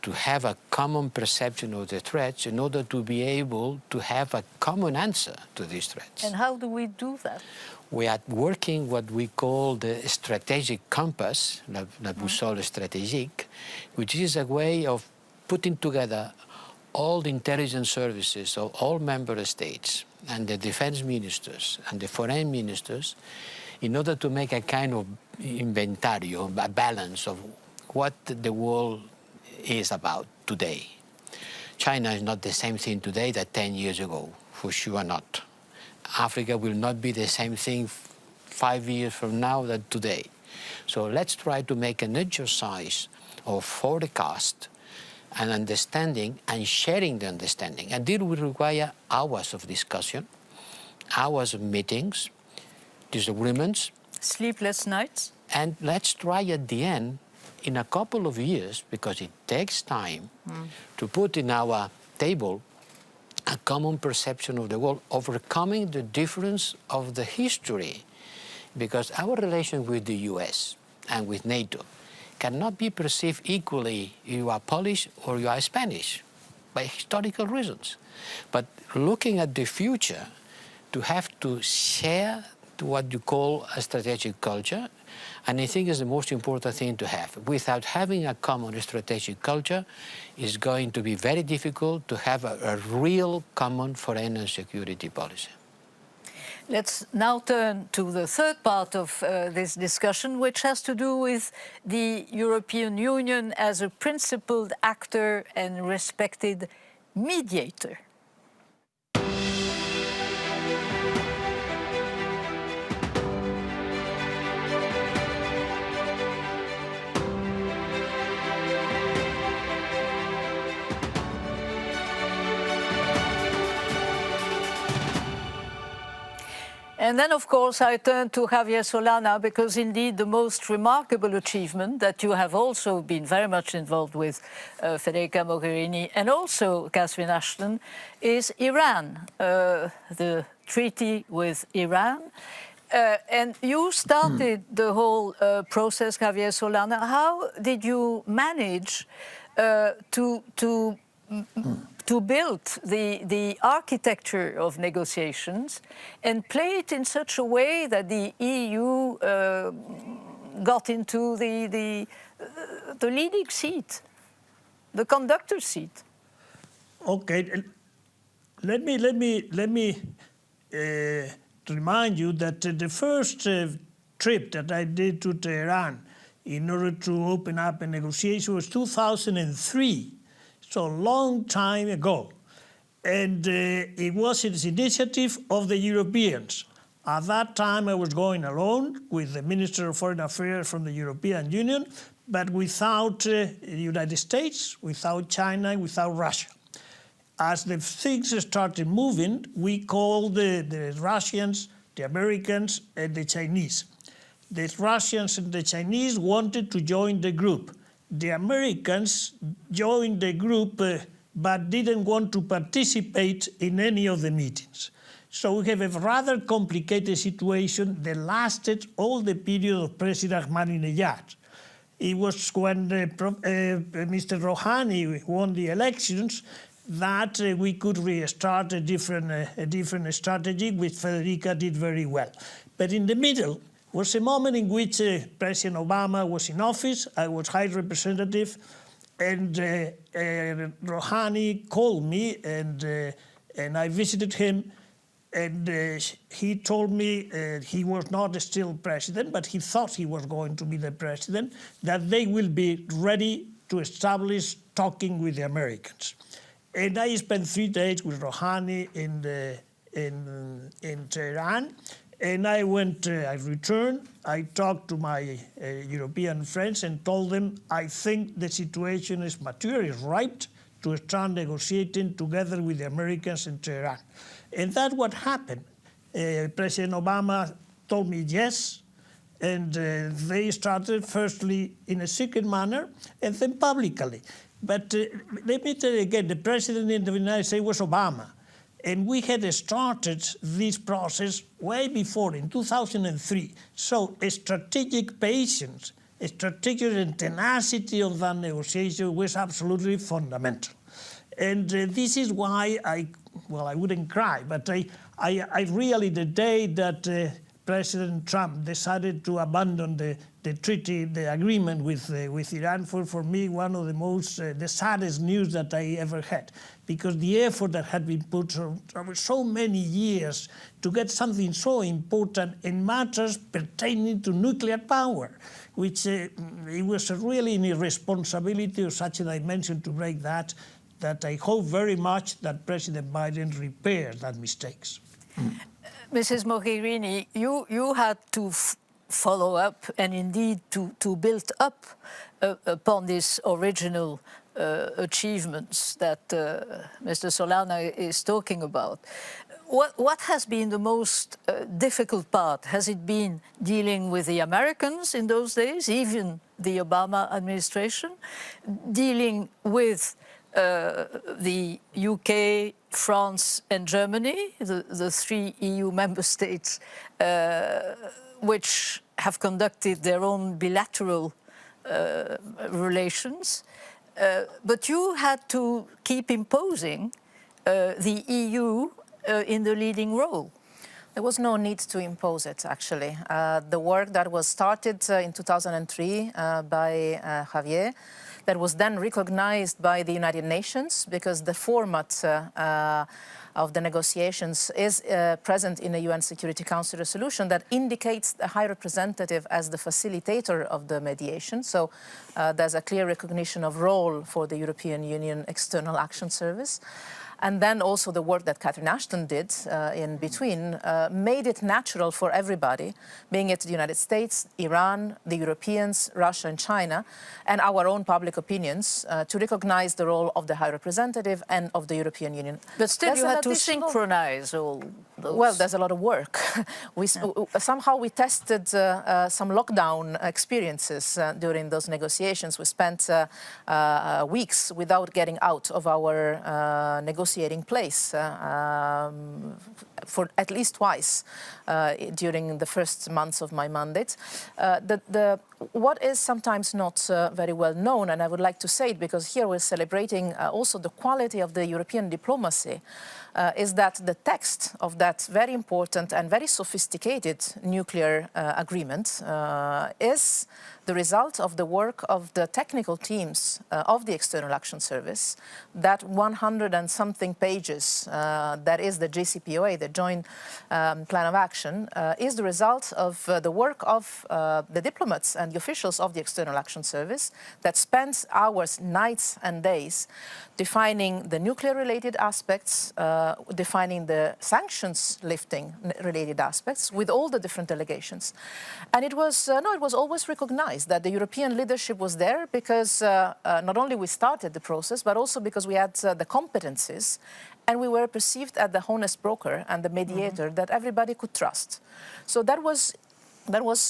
to have a common perception of the threats in order to be able to have a common answer to these threats. And how do we do that? We are working what we call the strategic compass, la boussole stratégique, which is a way of putting together all the intelligence services of all member states and the defense ministers and the foreign ministers in order to make a kind of inventario, a balance of what the world is about today. China is not the same thing today that 10 years ago, for sure not. Africa will not be the same thing 5 years from now than today. So let's try to make an exercise of forecast and understanding and sharing the understanding. And this will require hours of discussion, hours of meetings, disagreements. Sleepless nights? And let's try at the end, in a couple of years, because it takes time, to put in our table a common perception of the world, overcoming the difference of the history. Because our relation with the US and with NATO cannot be perceived equally if you are Polish or you are Spanish, by historical reasons. But looking at the future, to have to share to what you call a strategic culture, and I think is the most important thing to have. Without having a common strategic culture, it's going to be very difficult to have a real common foreign and security policy. Let's now turn to the third part of this discussion, which has to do with the European Union as a principled actor and respected mediator. And then, of course, I turn to Javier Solana, because indeed the most remarkable achievement that you have also been very much involved with, Federica Mogherini, and also Catherine Ashton, is Iran, the treaty with Iran. And you started the whole process, Javier Solana. How did you manage to build the architecture of negotiations and play it in such a way that the EU got into the leading seat, the conductor's seat? Okay, let me remind you that the first trip that I did to Tehran in order to open up a negotiation was 2003. So a long time ago. And it was its initiative of the Europeans. At that time, I was going alone with the Minister of Foreign Affairs from the European Union, but without the United States, without China, without Russia. As the things started moving, we called the Russians, the Americans, and the Chinese. The Russians and the Chinese wanted to join the group. The Americans joined the group, but didn't want to participate in any of the meetings. So we have a rather complicated situation that lasted all the period of President Ahmadinejad. It was when Mr. Rouhani won the elections that we could restart a different strategy, which Federica did very well. But in the middle was a moment in which President Obama was in office, I was High Representative, and Rouhani called me, and I visited him, and he told me he was not still president, but he thought he was going to be the president, that they will be ready to establish talking with the Americans. And I spent 3 days with Rouhani in Tehran. And I returned, I talked to my European friends and told them, I think the situation is mature, is ripe to start negotiating together with the Americans in Tehran. And that's what happened. President Obama told me yes, and they started firstly in a secret manner and then publicly. But let me tell you again, the president in the United States was Obama. And we had started this process way before, in 2003. So a strategic patience, a strategic tenacity of that negotiation was absolutely fundamental. And this is why I wouldn't cry, but I really, the day that President Trump decided to abandon the treaty, the agreement with Iran, for me one of the most, the saddest news that I ever had, because the effort that had been put over so many years to get something so important in matters pertaining to nuclear power, which it was really an irresponsibility of such a dimension to break that I hope very much that President Biden repairs that mistakes. Mrs. Mogherini, you had to follow up and indeed to build up upon these original achievements that Mr. Solana is talking about. What has been the most difficult part? Has it been dealing with the Americans in those days, even the Obama administration, dealing with the UK, France and Germany, the 3 EU member states, which have conducted their own bilateral relations. But you had to keep imposing the EU in the leading role. There was no need to impose it, actually. The work that was started in 2003 by Javier, that was then recognized by the United Nations, because the format of the negotiations is present in a UN Security Council resolution that indicates the High Representative as the facilitator of the mediation. So there's a clear recognition of role for the European Union External Action Service. And then also the work that Catherine Ashton did in between made it natural for everybody, being it the United States, Iran, the Europeans, Russia and China, and our own public opinions to recognize the role of the High Representative and of the European Union. But still you had to synchronize all those. Well, there's a lot of work. Somehow we tested some lockdown experiences during those negotiations. We spent weeks without getting out of our negotiating place for at least twice during the first months of my mandate. What is sometimes not very well known, and I would like to say it because here we're celebrating also the quality of the European diplomacy, is that the text of that very important and very sophisticated nuclear agreement is the result of the work of the technical teams of the External Action Service. That 100 and something pages, that is the JCPOA, the Joint Plan of Action, is the result of the work of the diplomats and the officials of the External Action Service that spent hours, nights and days defining the nuclear-related aspects, defining the sanctions lifting related aspects with all the different delegations. And it was always recognized that the European leadership was there because not only we started the process, but also because we had the competencies and we were perceived as the honest broker and the mediator that everybody could trust. So that was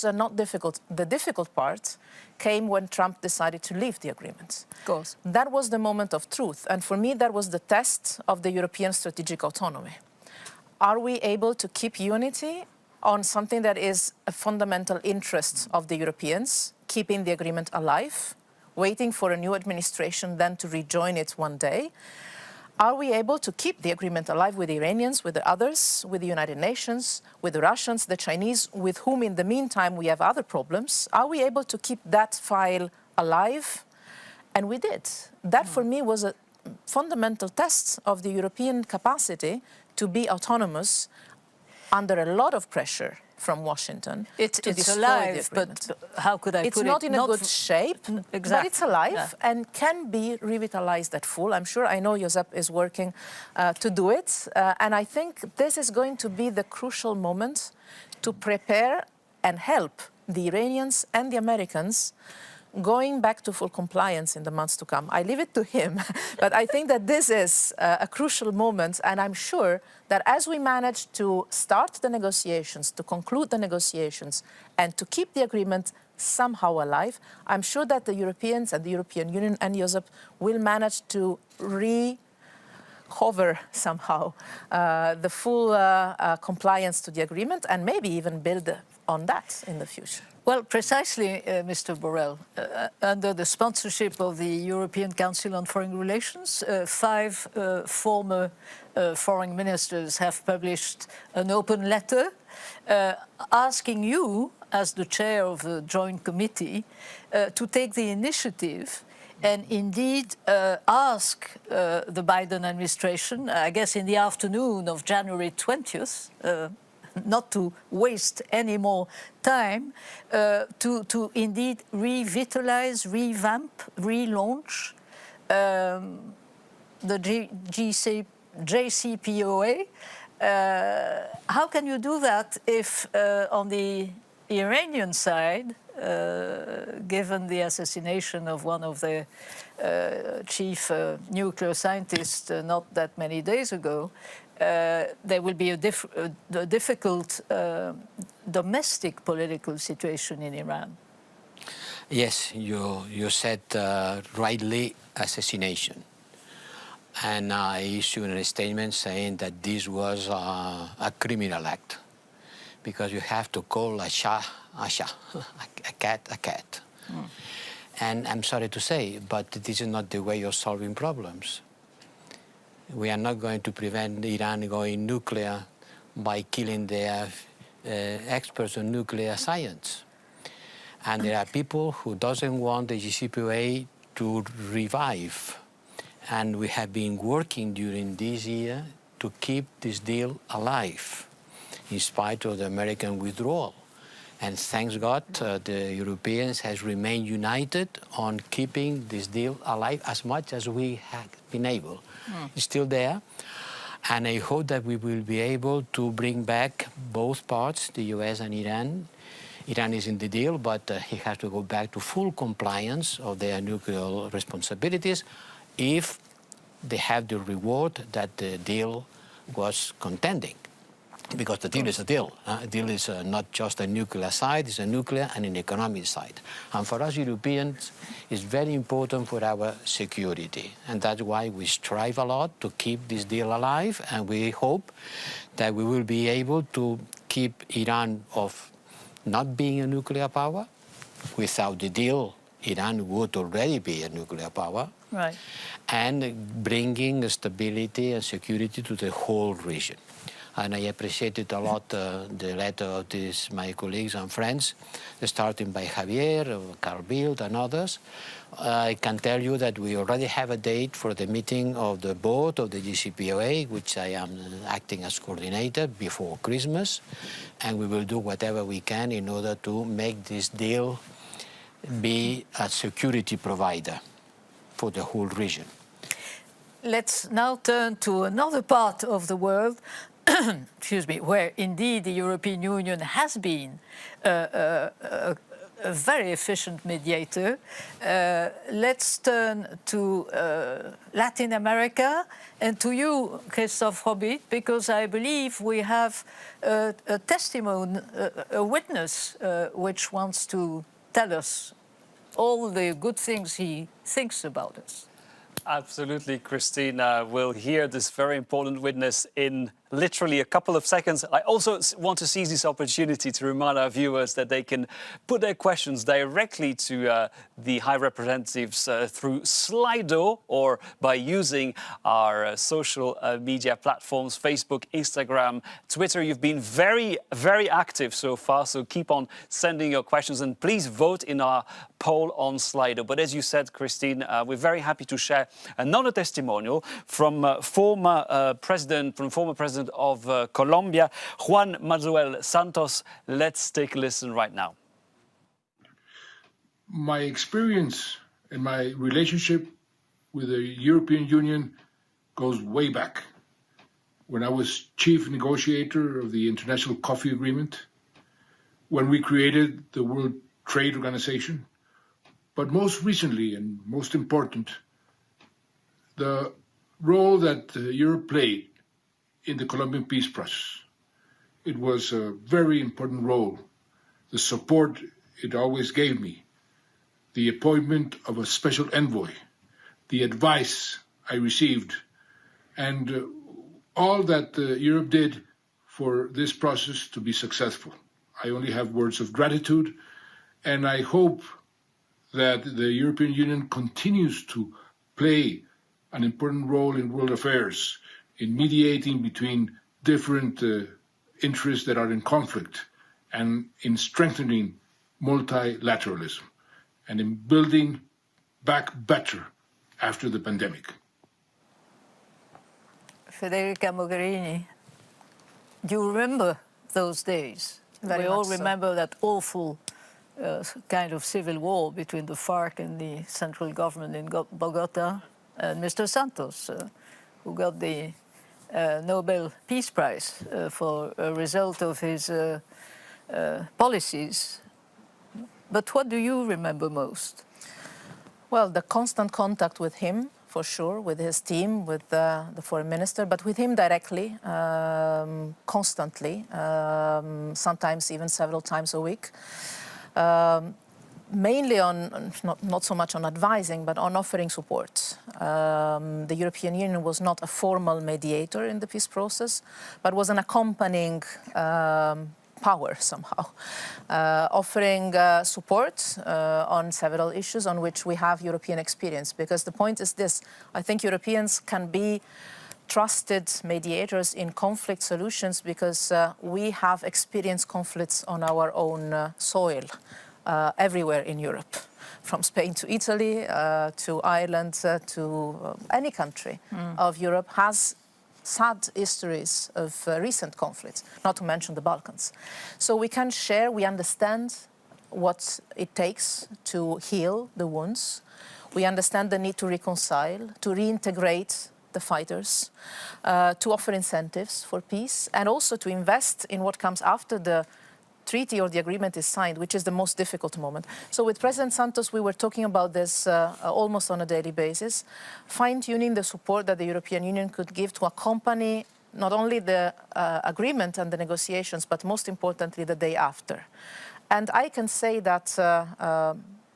not difficult. The difficult part came when Trump decided to leave the agreement. Of course. That was the moment of truth. And for me, that was the test of the European strategic autonomy. Are we able to keep unity on something that is a fundamental interest of the Europeans, keeping the agreement alive, waiting for a new administration then to rejoin it one day? Are we able to keep the agreement alive with the Iranians, with the others, with the United Nations, with the Russians, the Chinese, with whom in the meantime we have other problems? Are we able to keep that file alive? And we did. That for me was a fundamental test of the European capacity to be autonomous under a lot of pressure from Washington. It's alive, but how could I put it? It's not in a good shape, exactly. But it's alive and can be revitalized at full. I'm sure, I know Josep is working to do it. And I think this is going to be the crucial moment to prepare and help the Iranians and the Americans going back to full compliance in the months to come. I leave it to him, but I think that this is a crucial moment, and I'm sure that as we manage to start the negotiations, to conclude the negotiations, and to keep the agreement somehow alive, I'm sure that the Europeans and the European Union and Josep will manage to recover somehow the full compliance to the agreement and maybe even build on that in the future. Well, precisely, Mr. Borrell. Under the sponsorship of the European Council on Foreign Relations, 5 former foreign ministers have published an open letter asking you, as the chair of the joint committee, to take the initiative and indeed ask the Biden administration, I guess in the afternoon of January 20th, not to waste any more time, to indeed revitalize, revamp, relaunch the JCPOA. How can you do that if on the Iranian side, given the assassination of one of the chief nuclear scientists not that many days ago, there will be a difficult domestic political situation in Iran? Yes, you said rightly assassination. And I issued a statement saying that this was a criminal act, because you have to call a cat a cat. Mm. And I'm sorry to say, but this is not the way of solving problems. We are not going to prevent Iran going nuclear by killing their experts on nuclear science. And there are people who doesn't want the JCPOA to revive. And we have been working during this year to keep this deal alive, in spite of the American withdrawal. And thanks God, the Europeans has remained united on keeping this deal alive as much as we have been able. It's still there. And I hope that we will be able to bring back both parts, the US and Iran. Iran is in the deal, but he has to go back to full compliance of their nuclear responsibilities if they have the reward that the deal was contending. Because the deal is a deal. A deal is not just a nuclear side, it's a nuclear and an economic side. And for us Europeans, it's very important for our security. And that's why we strive a lot to keep this deal alive. And we hope that we will be able to keep Iran of not being a nuclear power. Without the deal, Iran would already be a nuclear power. Right. And bringing stability and security to the whole region. And I appreciated a lot the letter of my colleagues and friends, starting by Javier, Carl Bildt, and others. I can tell you that we already have a date for the meeting of the board of the JCPOA, which I am acting as coordinator before Christmas. And we will do whatever we can in order to make this deal be a security provider for the whole region. Let's now turn to another part of the world, excuse me, where indeed the European Union has been a very efficient mediator. Let's turn to Latin America and to you, Christophe Hobbit, because I believe we have a testimony, a witness which wants to tell us all the good things he thinks about us. Absolutely, Christine. We'll hear this very important witness in literally a couple of seconds. I also want to seize this opportunity to remind our viewers that they can put their questions directly to the High Representatives through Slido or by using our social media platforms, Facebook, Instagram, Twitter. You've been very, very active so far, so keep on sending your questions and please vote in our poll on Slido. But as you said, Christine, we're very happy to share another testimonial from former president of Colombia, Juan Manuel Santos. Let's take a listen right now. My experience and my relationship with the European Union goes way back. When I was chief negotiator of the International Coffee Agreement, when we created the World Trade Organization, but most recently and most important, the role that Europe played in the Colombian peace process. It was a very important role. The support it always gave me, the appointment of a special envoy, the advice I received, and all that Europe did for this process to be successful. I only have words of gratitude, And I hope that the European Union continues to play an important role in world affairs, in mediating between different interests that are in conflict, and in strengthening multilateralism, and in building back better after the pandemic. Federica Mogherini, do you remember those days? Very we all much so. remember that awful kind of civil war between the FARC and the central government in Bogota, and Mr. Santos, who got the Nobel Peace Prize for a result of his policies. But what do you remember most? Well, the constant contact with him, for sure, with his team, with the foreign minister, but with him directly, constantly, sometimes even several times a week. Mainly on, not so much on advising, but on offering support. The European Union was not a formal mediator in the peace process, but was an accompanying power somehow, offering support on several issues on which we have European experience. Because the point is this, I think Europeans can be trusted mediators in conflict solutions because we have experienced conflicts on our own soil everywhere in Europe, from Spain to Italy to Ireland to any country of Europe has sad histories of recent conflicts, not to mention the Balkans. So we can share, we understand what it takes to heal the wounds. We understand the need to reconcile, to reintegrate the fighters, to offer incentives for peace, and also to invest in what comes after the treaty or the agreement is signed, which is the most difficult moment. So with President Santos, we were talking about this almost on a daily basis, fine-tuning the support that the European Union could give to accompany not only the agreement and the negotiations, but most importantly, the day after. And I can say that,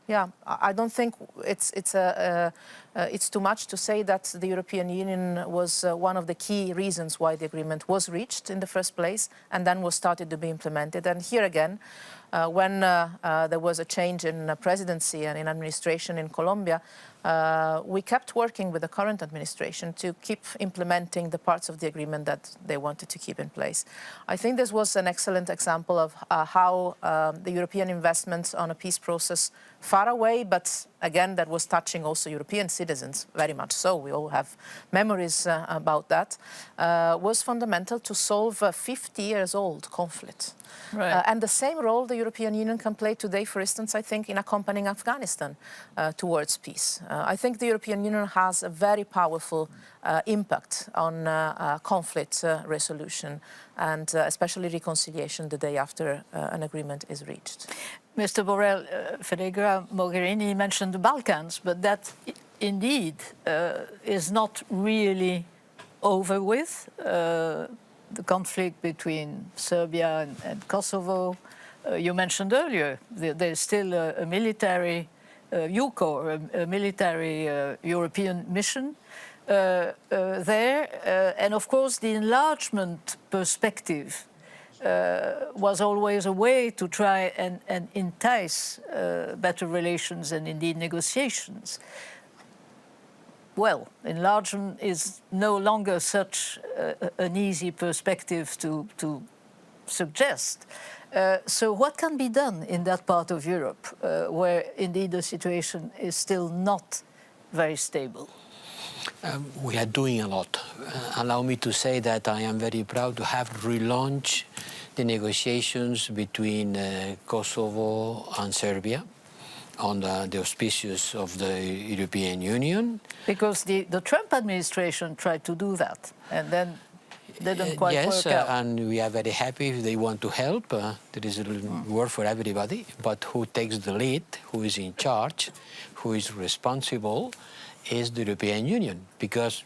yeah, I don't think it's too much to say that the European Union was one of the key reasons why the agreement was reached in the first place and then was started to be implemented. And here again, when there was a change in presidency and in administration in Colombia, we kept working with the current administration to keep implementing the parts of the agreement that they wanted to keep in place. I think this was an excellent example of how the European investments on a peace process far away, but again, that was touching also European citizens, very much so. We all have memories about that, was fundamental to solve a 50-year-old conflict. Right. And the same role the European Union can play today, for instance, I think, in accompanying Afghanistan towards peace. I think the European Union has a very powerful impact on conflict resolution and especially reconciliation the day after an agreement is reached. Mr. Borrell, Federica Mogherini mentioned the Balkans, but that indeed is not really over with. The conflict between Serbia and Kosovo, you mentioned earlier, there's still a military EUCOR, a military European mission there. And of course, the enlargement perspective was always a way to try and entice better relations and indeed negotiations. Well, enlargement is no longer such an easy perspective to suggest. So what can be done in that part of Europe where indeed the situation is still not very stable? We are doing a lot. Allow me to say that I am very proud to have relaunched the negotiations between Kosovo and Serbia under the auspices of the European Union. Because the Trump administration tried to do that and then didn't quite work out. Yes, and we are very happy if they want to help. There is a work for everybody, but who takes the lead, who is in charge, who is responsible, is the European Union, because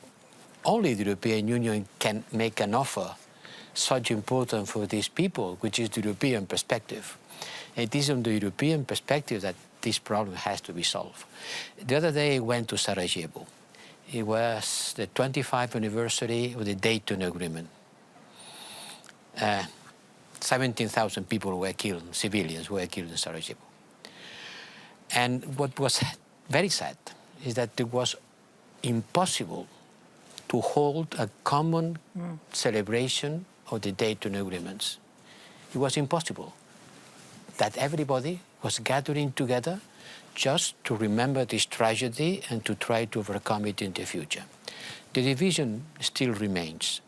only the European Union can make an offer such important for these people, which is the European perspective. It is on the European perspective that this problem has to be solved. The other day I went to Sarajevo. It was the 25th anniversary of the Dayton Agreement. 17,000 people were killed, civilians were killed in Sarajevo. And what was very sad is that it was impossible to hold a common celebration of the Dayton agreements. It was impossible. That everybody was gathering together just to remember this tragedy and to try to overcome it in the future. The division still remains.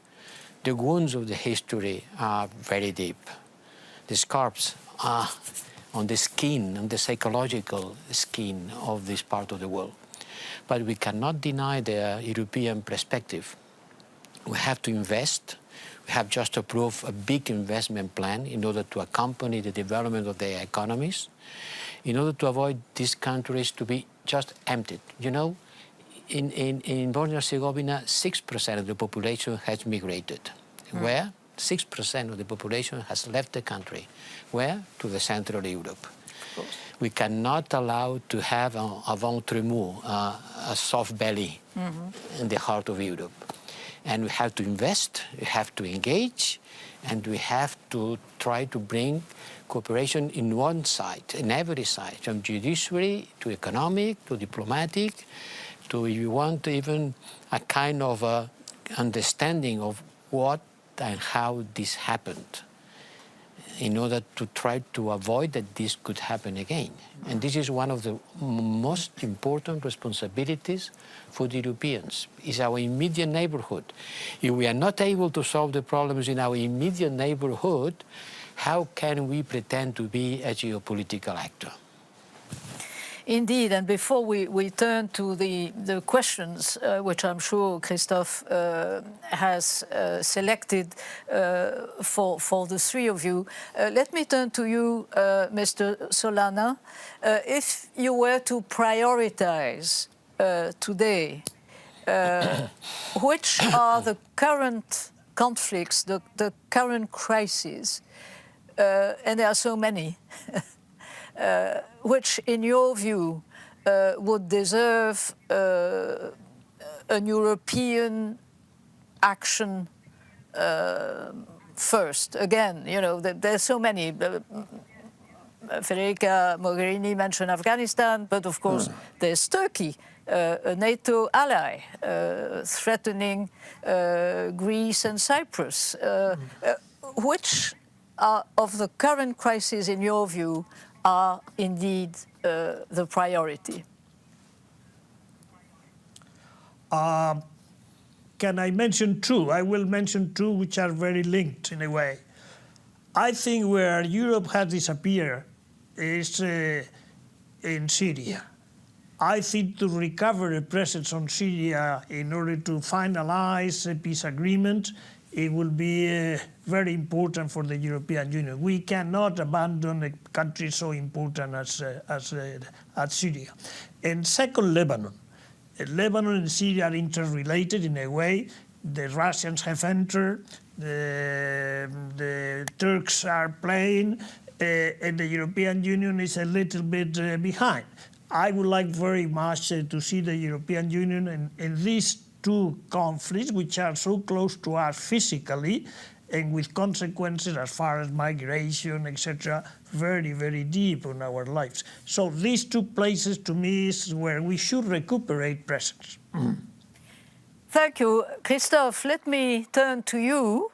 The wounds of the history are very deep. The scars are on the skin, on the psychological skin of this part of the world. But we cannot deny the European perspective. We have to invest. We have just approved a big investment plan in order to accompany the development of their economies, in order to avoid these countries to be just emptied. You know, in Bosnia and Herzegovina, 6% of the population has migrated. Where? 6% of the population has left the country. Where? To the Central Europe. We cannot allow to have a ventre mou, a soft belly in the heart of Europe. And we have to invest, we have to engage, and we have to try to bring cooperation in one side, in every side, from judiciary to economic to diplomatic to, if you want, even a kind of understanding of what and how this happened, in order to try to avoid that this could happen again. And this is one of the most important responsibilities for the Europeans, is our immediate neighborhood. If we are not able to solve the problems in our immediate neighborhood, how can we pretend to be a geopolitical actor? Indeed, and before we turn to the questions, which I'm sure Christophe has selected for the three of you, let me turn to you, Mr. Solana. If you were to prioritize today, which are the current conflicts, the current crises, and there are so many, which, in your view, would deserve an European action first? Again, you know, there's so many. Federica Mogherini mentioned Afghanistan, but of course there's Turkey, a NATO ally, threatening Greece and Cyprus. Which of the current crises, in your view, are indeed the priority? Can I mention two? I will mention two which are very linked in a way. I think where Europe has disappeared is in Syria. I think to recover a presence on Syria in order to finalize a peace agreement, it will be very important for the European Union. We cannot abandon a country so important as Syria. And second, Lebanon. Lebanon and Syria are interrelated in a way. The Russians have entered, the Turks are playing, and the European Union is a little bit behind. I would like very much to see the European Union in these two conflicts, which are so close to us physically, and with consequences as far as migration, etc., very, very deep on our lives. So these two places, to me, is where we should recuperate presence. Thank you. Christophe, let me turn to you.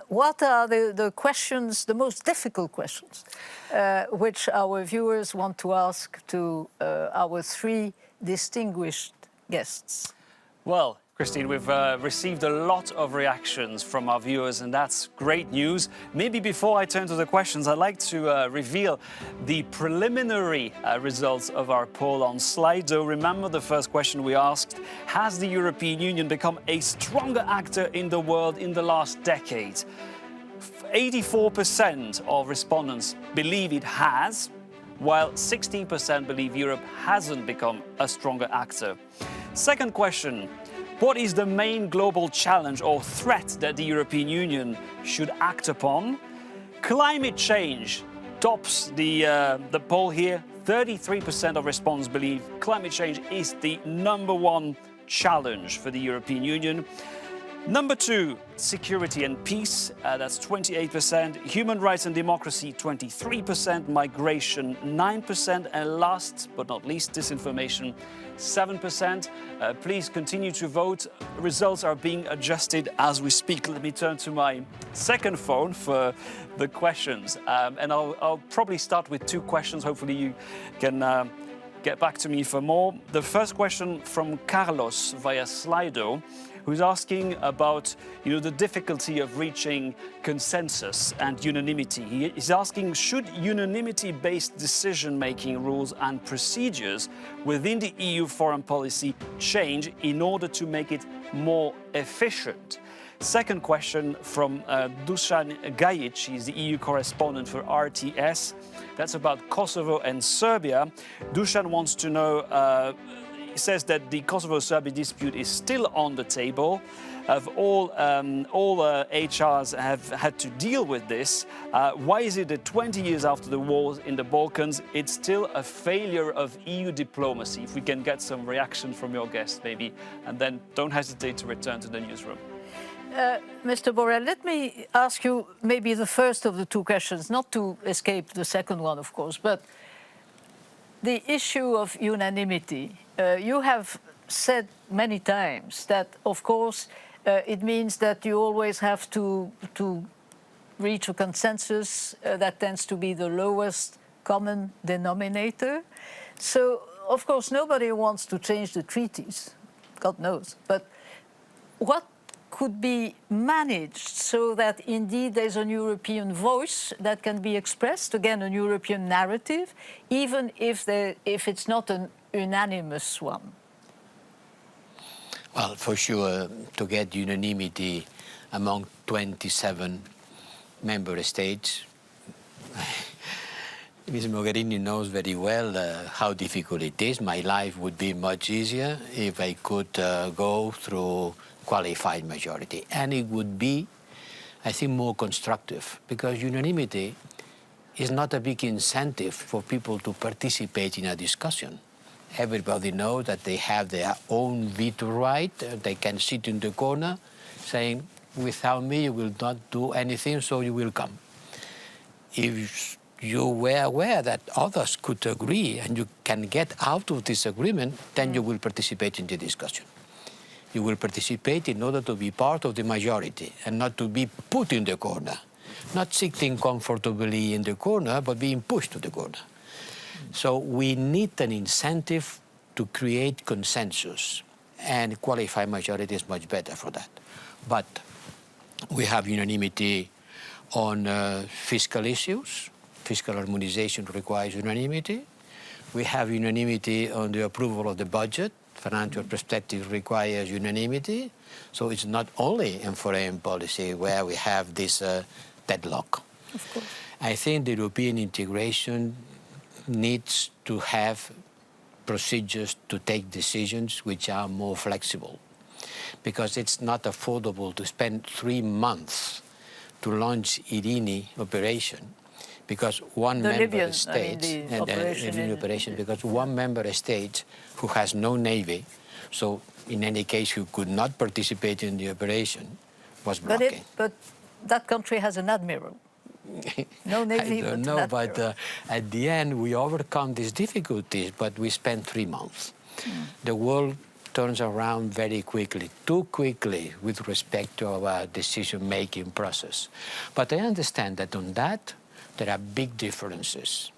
What are the questions, the most difficult questions, which our viewers want to ask to our three distinguished guests? Well, Christine, we've received a lot of reactions from our viewers, and that's great news. Maybe before I turn to the questions, I'd like to reveal the preliminary results of our poll on Slido. Remember the first question we asked: has the European Union become a stronger actor in the world in the last decade? 84% of respondents believe it has, while 16% believe Europe hasn't become a stronger actor. Second question: what is the main global challenge or threat that the European Union should act upon? Climate change tops the poll here. 33% of respondents believe climate change is the #1 challenge for the European Union. Number 2, security and peace, that's 28%, human rights and democracy, 23%, migration, 9%, and last but not least, disinformation, 7%. Please continue to vote. Results are being adjusted as we speak. Let me turn to my second phone for the questions. And I'll probably start with 2 questions. Hopefully you can get back to me for more. The first question from Carlos via Slido, who's asking about the difficulty of reaching consensus and unanimity. He's asking, should unanimity-based decision-making rules and procedures within the EU foreign policy change in order to make it more efficient? Second question from Dusan Gajic, he's the EU correspondent for RTS. That's about Kosovo and Serbia. Dusan wants to know, he says that the Kosovo-Serbia dispute is still on the table. Of all HRs have had to deal with this. Why is it that 20 years after the wars in the Balkans, it's still a failure of EU diplomacy? If we can get some reaction from your guests, maybe, and then don't hesitate to return to the newsroom. Mr. Borrell, let me ask you maybe the first of the 2 questions, not to escape the second one, of course, but the issue of unanimity. You have said many times that, of course, it means that you always have to reach a consensus that tends to be the lowest common denominator. So, of course, nobody wants to change the treaties, God knows. But what could be managed so that indeed there's a European voice that can be expressed, again, a European narrative, even if it's not an unanimous one? Well, for sure, to get unanimity among 27 member states, Ms. Mogherini knows very well how difficult it is. My life would be much easier if I could go through qualified majority. And it would be, I think, more constructive, because unanimity is not a big incentive for people to participate in a discussion. Everybody knows that they have their own veto right. They can sit in the corner saying, without me, you will not do anything, so you will come. If you were aware that others could agree and you can get out of this agreement, then you will participate in the discussion. You will participate in order to be part of the majority and not to be put in the corner. Not sitting comfortably in the corner, but being pushed to the corner. So we need an incentive to create consensus, and qualified majority is much better for that. But we have unanimity on fiscal issues. Fiscal harmonization requires unanimity. We have unanimity on the approval of the budget. Financial perspective requires unanimity. So it's not only in foreign policy where we have this deadlock. Of course. I think the European integration needs to have procedures to take decisions which are more flexible, because it's not affordable to spend 3 months to launch Irini operation, because one member state, because one member state who has no navy, so in any case who could not participate in the operation, was blocking. But that country has an admiral. No navy, I don't know, but at the end we overcome these difficulties, but we spent 3 months. The world turns around very quickly, too quickly with respect to our decision-making process. But I understand that on that there are big differences.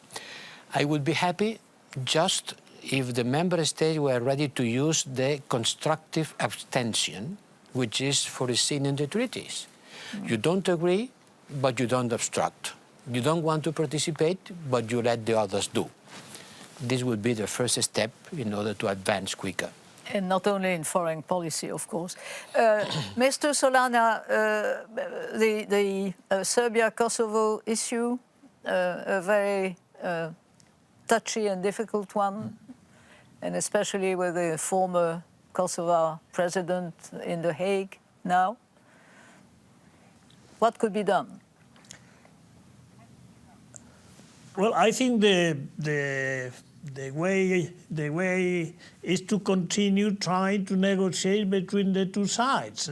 I would be happy just if the member states were ready to use the constructive abstention, which is foreseen in the treaties. You don't agree, but you don't obstruct. You don't want to participate, but you let the others do. This would be the first step in order to advance quicker. And not only in foreign policy, of course. Mr. Solana, the Serbia-Kosovo issue, a very touchy and difficult one, and especially with the former Kosovo president in The Hague now. What could be done? Well, I think the way is to continue trying to negotiate between the two sides.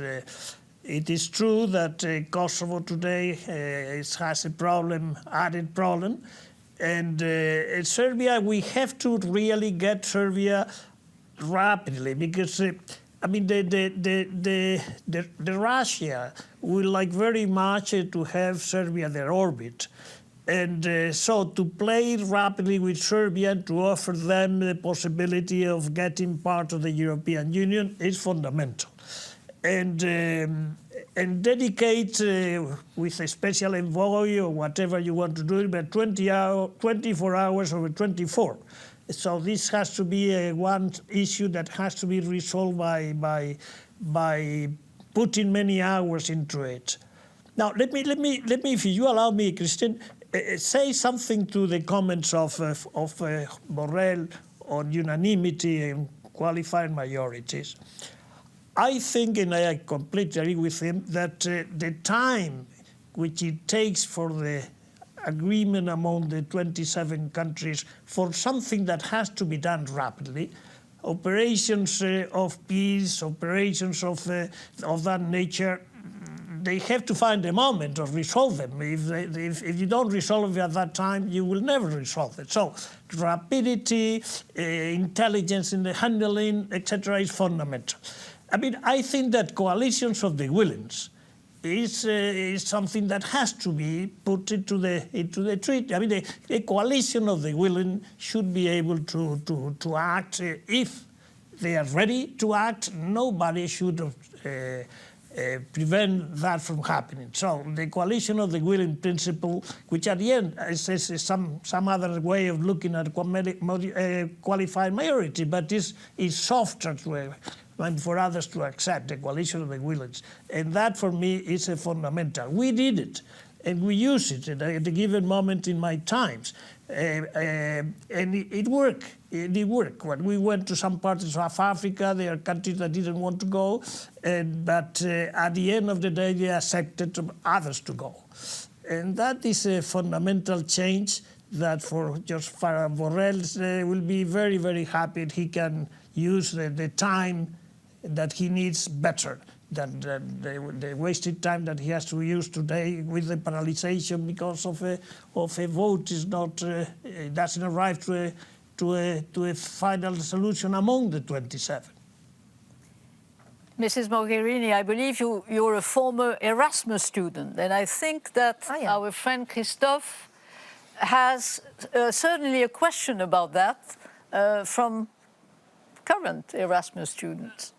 It is true that Kosovo today has a problem, added problem, and Serbia, we have to really get Serbia rapidly, because I mean the Russia would like very much to have Serbia their orbit, and so to play rapidly with Serbia, to offer them the possibility of getting part of the European Union is fundamental. And dedicate with a special envoy or whatever you want to do, but 24 hours over 24. So this has to be one issue that has to be resolved by putting many hours into it. Now let me, if you allow me, Christian, say something to the comments of Borrell on unanimity and qualified majorities. I think, and I completely agree with him, that the time which it takes for the agreement among the 27 countries for something that has to be done rapidly, operations of peace, operations of that nature, they have to find a moment to resolve them. If you don't resolve it at that time, you will never resolve it. So rapidity, intelligence in the handling, etc., is fundamental. I mean, I think that coalitions of the willings is something that has to be put into the treaty. I mean, a coalition of the willing should be able to act if they are ready to act. Nobody should prevent that from happening. So the coalition of the willing principle, which at the end is some other way of looking at qualified majority, but is softer and for others to accept, the coalition of the willings. And that, for me, is a fundamental. We did it, and we use it at a given moment in my times. And it worked. It worked. When we went to some parts of Africa, there are countries that didn't want to go, but at the end of the day, they accepted others to go. And that is a fundamental change that for Borrell will be very, very happy he can use the time that he needs better than the wasted time that he has to use today with the paralyzation because of a vote is not doesn't arrive to a final solution among the 27. Mrs. Mogherini, I believe you're a former Erasmus student, and I think that our friend Christophe has certainly a question about that from current Erasmus students.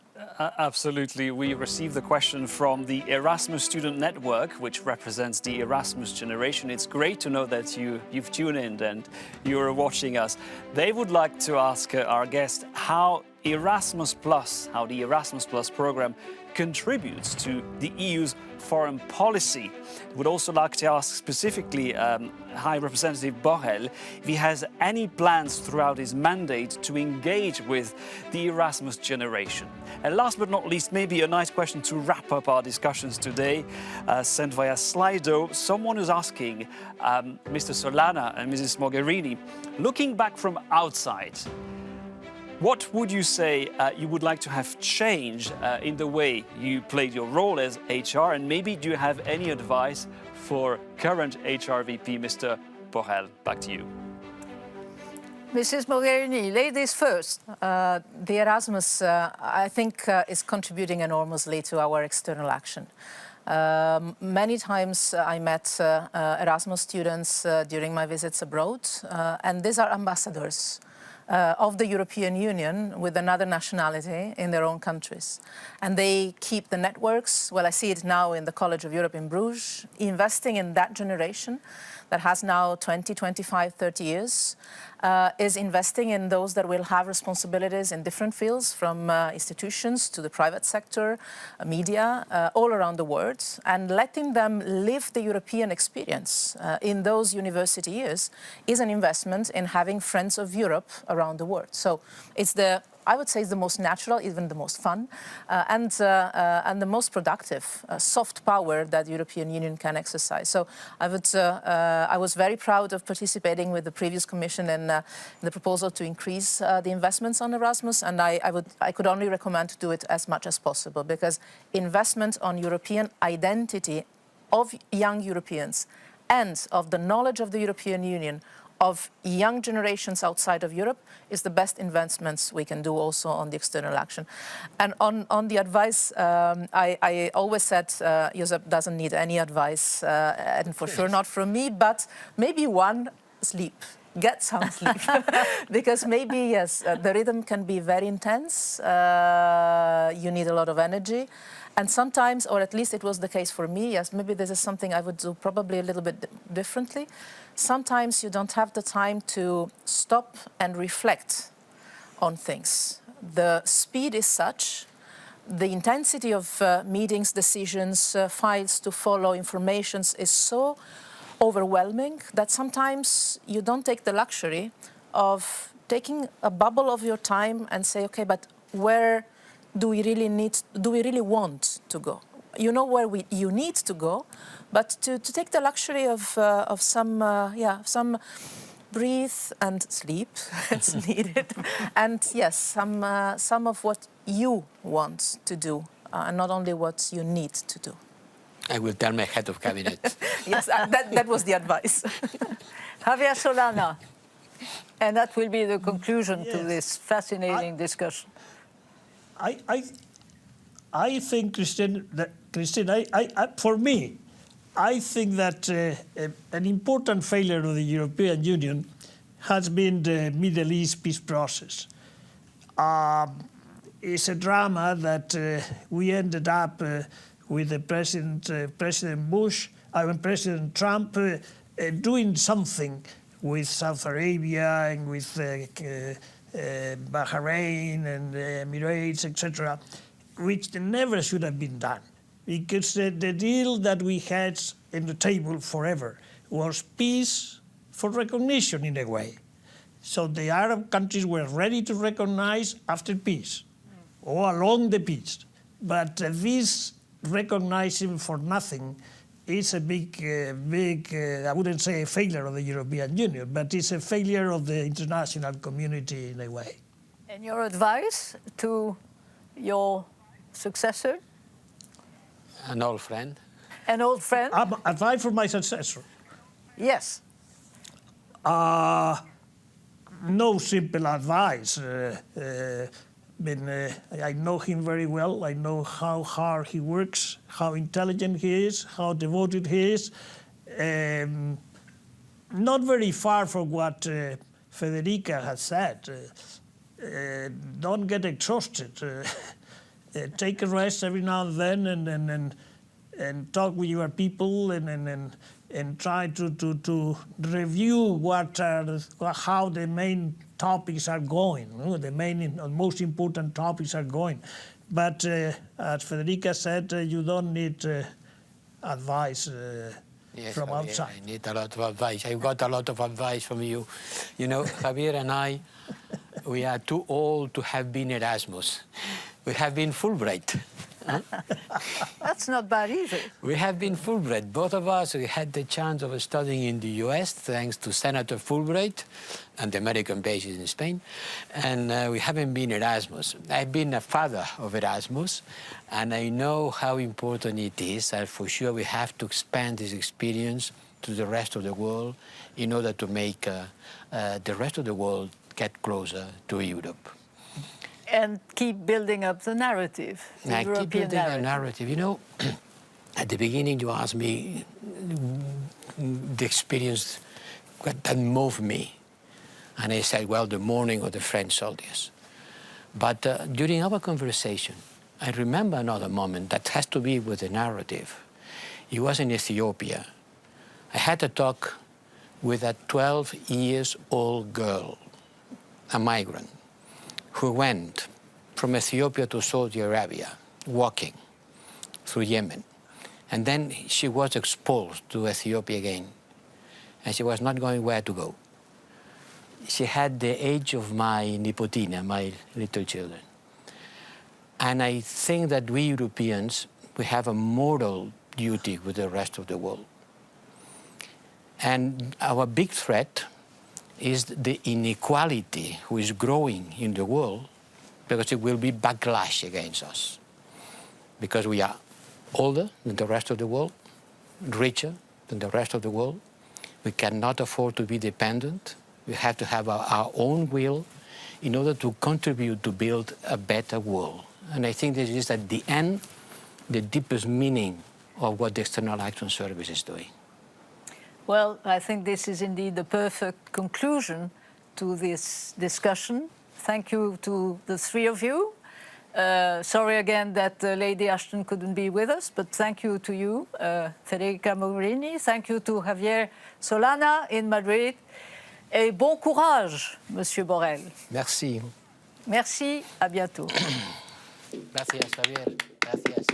Absolutely. We received the question from the Erasmus Student Network, which represents the Erasmus generation. It's great to know that you've tuned in and you're watching us. They would like to ask our guest how the Erasmus Plus program contributes to the EU's foreign policy. Would also like to ask specifically High Representative Borrell if he has any plans throughout his mandate to engage with the Erasmus generation. And last but not least, maybe a nice question to wrap up our discussions today, sent via Slido. Someone is asking Mr. Solana and Mrs. Mogherini, looking back from outside, what would you say you would like to have changed in the way you played your role as HR? And maybe do you have any advice for current HR VP, Mr. Borrell? Back to you. Mrs. Mogherini, ladies first. The Erasmus, I think, is contributing enormously to our external action. Many times I met Erasmus students during my visits abroad, and these are ambassadors of the European Union with another nationality in their own countries. And they keep the networks, well, I see it now in the College of Europe in Bruges, investing in that generation that has now 20, 25, 30 years, is investing in those that will have responsibilities in different fields, from institutions to the private sector, media, all around the world, and letting them live the European experience in those university years is an investment in having friends of Europe around the world. So it's I would say it's the most natural, even the most fun, and the most productive soft power that the European Union can exercise. So I was very proud of participating with the previous Commission in the proposal to increase the investments on Erasmus, and I could only recommend to do it as much as possible, because investment on European identity of young Europeans and of the knowledge of the European Union of young generations outside of Europe is the best investments we can do also on the external action. And on the advice, I always said Josep doesn't need any advice, and for sure not from me, but maybe one, sleep. Get some sleep. Because maybe, yes, the rhythm can be very intense. You need a lot of energy. And sometimes, or at least it was the case for me, yes, maybe this is something I would do probably a little bit differently. Sometimes you don't have the time to stop and reflect on things. The speed is such, the intensity of meetings, decisions, files to follow, informations is so overwhelming that sometimes you don't take the luxury of taking a bubble of your time and say, okay, but where do we really want to go? You know where you need to go, but to take the luxury of some breathe and sleep, it's needed, and yes, some of what you want to do, and not only what you need to do. I will tell my head of cabinet. Yes, that was the advice. Javier Solana, and that will be the conclusion to this fascinating discussion. I think, Christine, for me, I think that an important failure of the European Union has been the Middle East peace process. It's a drama that we ended up with the President Trump doing something with Saudi Arabia and with Bahrain and Emirates, etc., which never should have been done. Because the deal that we had in the table forever was peace for recognition in a way. So the Arab countries were ready to recognize after peace, or along the peace. But this recognizing for nothing is a big, I wouldn't say a failure of the European Union, but it's a failure of the international community in a way. And your advice to your successor? An old friend. An old friend? Advice for my successor? Yes. No simple advice. I know him very well. I know how hard he works, how intelligent he is, how devoted he is. Not very far from what Federica has said. Don't get exhausted. Take a rest every now and then, and talk with your people, and try to review how the main topics are going. The main and most important topics are going. But as Federica said, you don't need advice Yes, from Javier, outside. I need a lot of advice. I got a lot of advice from you. You know, Javier and I, we are too old to have been Erasmus. We have been Fulbright. That's not bad either. We have been Fulbright. Both of us, we had the chance of studying in the US, thanks to Senator Fulbright, and the American base is in Spain. And we haven't been Erasmus. I've been a father of Erasmus, and I know how important it is. And for sure, we have to expand this experience to the rest of the world in order to make the rest of the world get closer to Europe. And keep building up the narrative, the I European keep building narrative. a narrative. You know, at the beginning you asked me the experience that moved me. And I said, well, the morning of the French soldiers. But during our conversation, I remember another moment that has to be with the narrative. It was in Ethiopia. I had a talk with a 12-year-old girl, a migrant, who went from Ethiopia to Saudi Arabia, walking through Yemen. And then she was exposed to Ethiopia again, and she was not knowing where to go. She had the age of my nipotina, my little children. And I think that we Europeans, we have a moral duty with the rest of the world. And our big threat is the inequality who is growing in the world, because it will be backlash against us. Because we are older than the rest of the world, richer than the rest of the world. We cannot afford to be dependent. We have to have our own will in order to contribute to build a better world. And I think this is at the end the deepest meaning of what the External Action Service is doing. Well, I think this is indeed the perfect conclusion to this discussion. Thank you to the three of you. Sorry again that Lady Ashton couldn't be with us, but thank you to you, Federica Mogherini. Thank you to Javier Solana in Madrid. Et bon courage, Monsieur Borrell. Merci. Merci, à bientôt. Gracias, Javier. Gracias.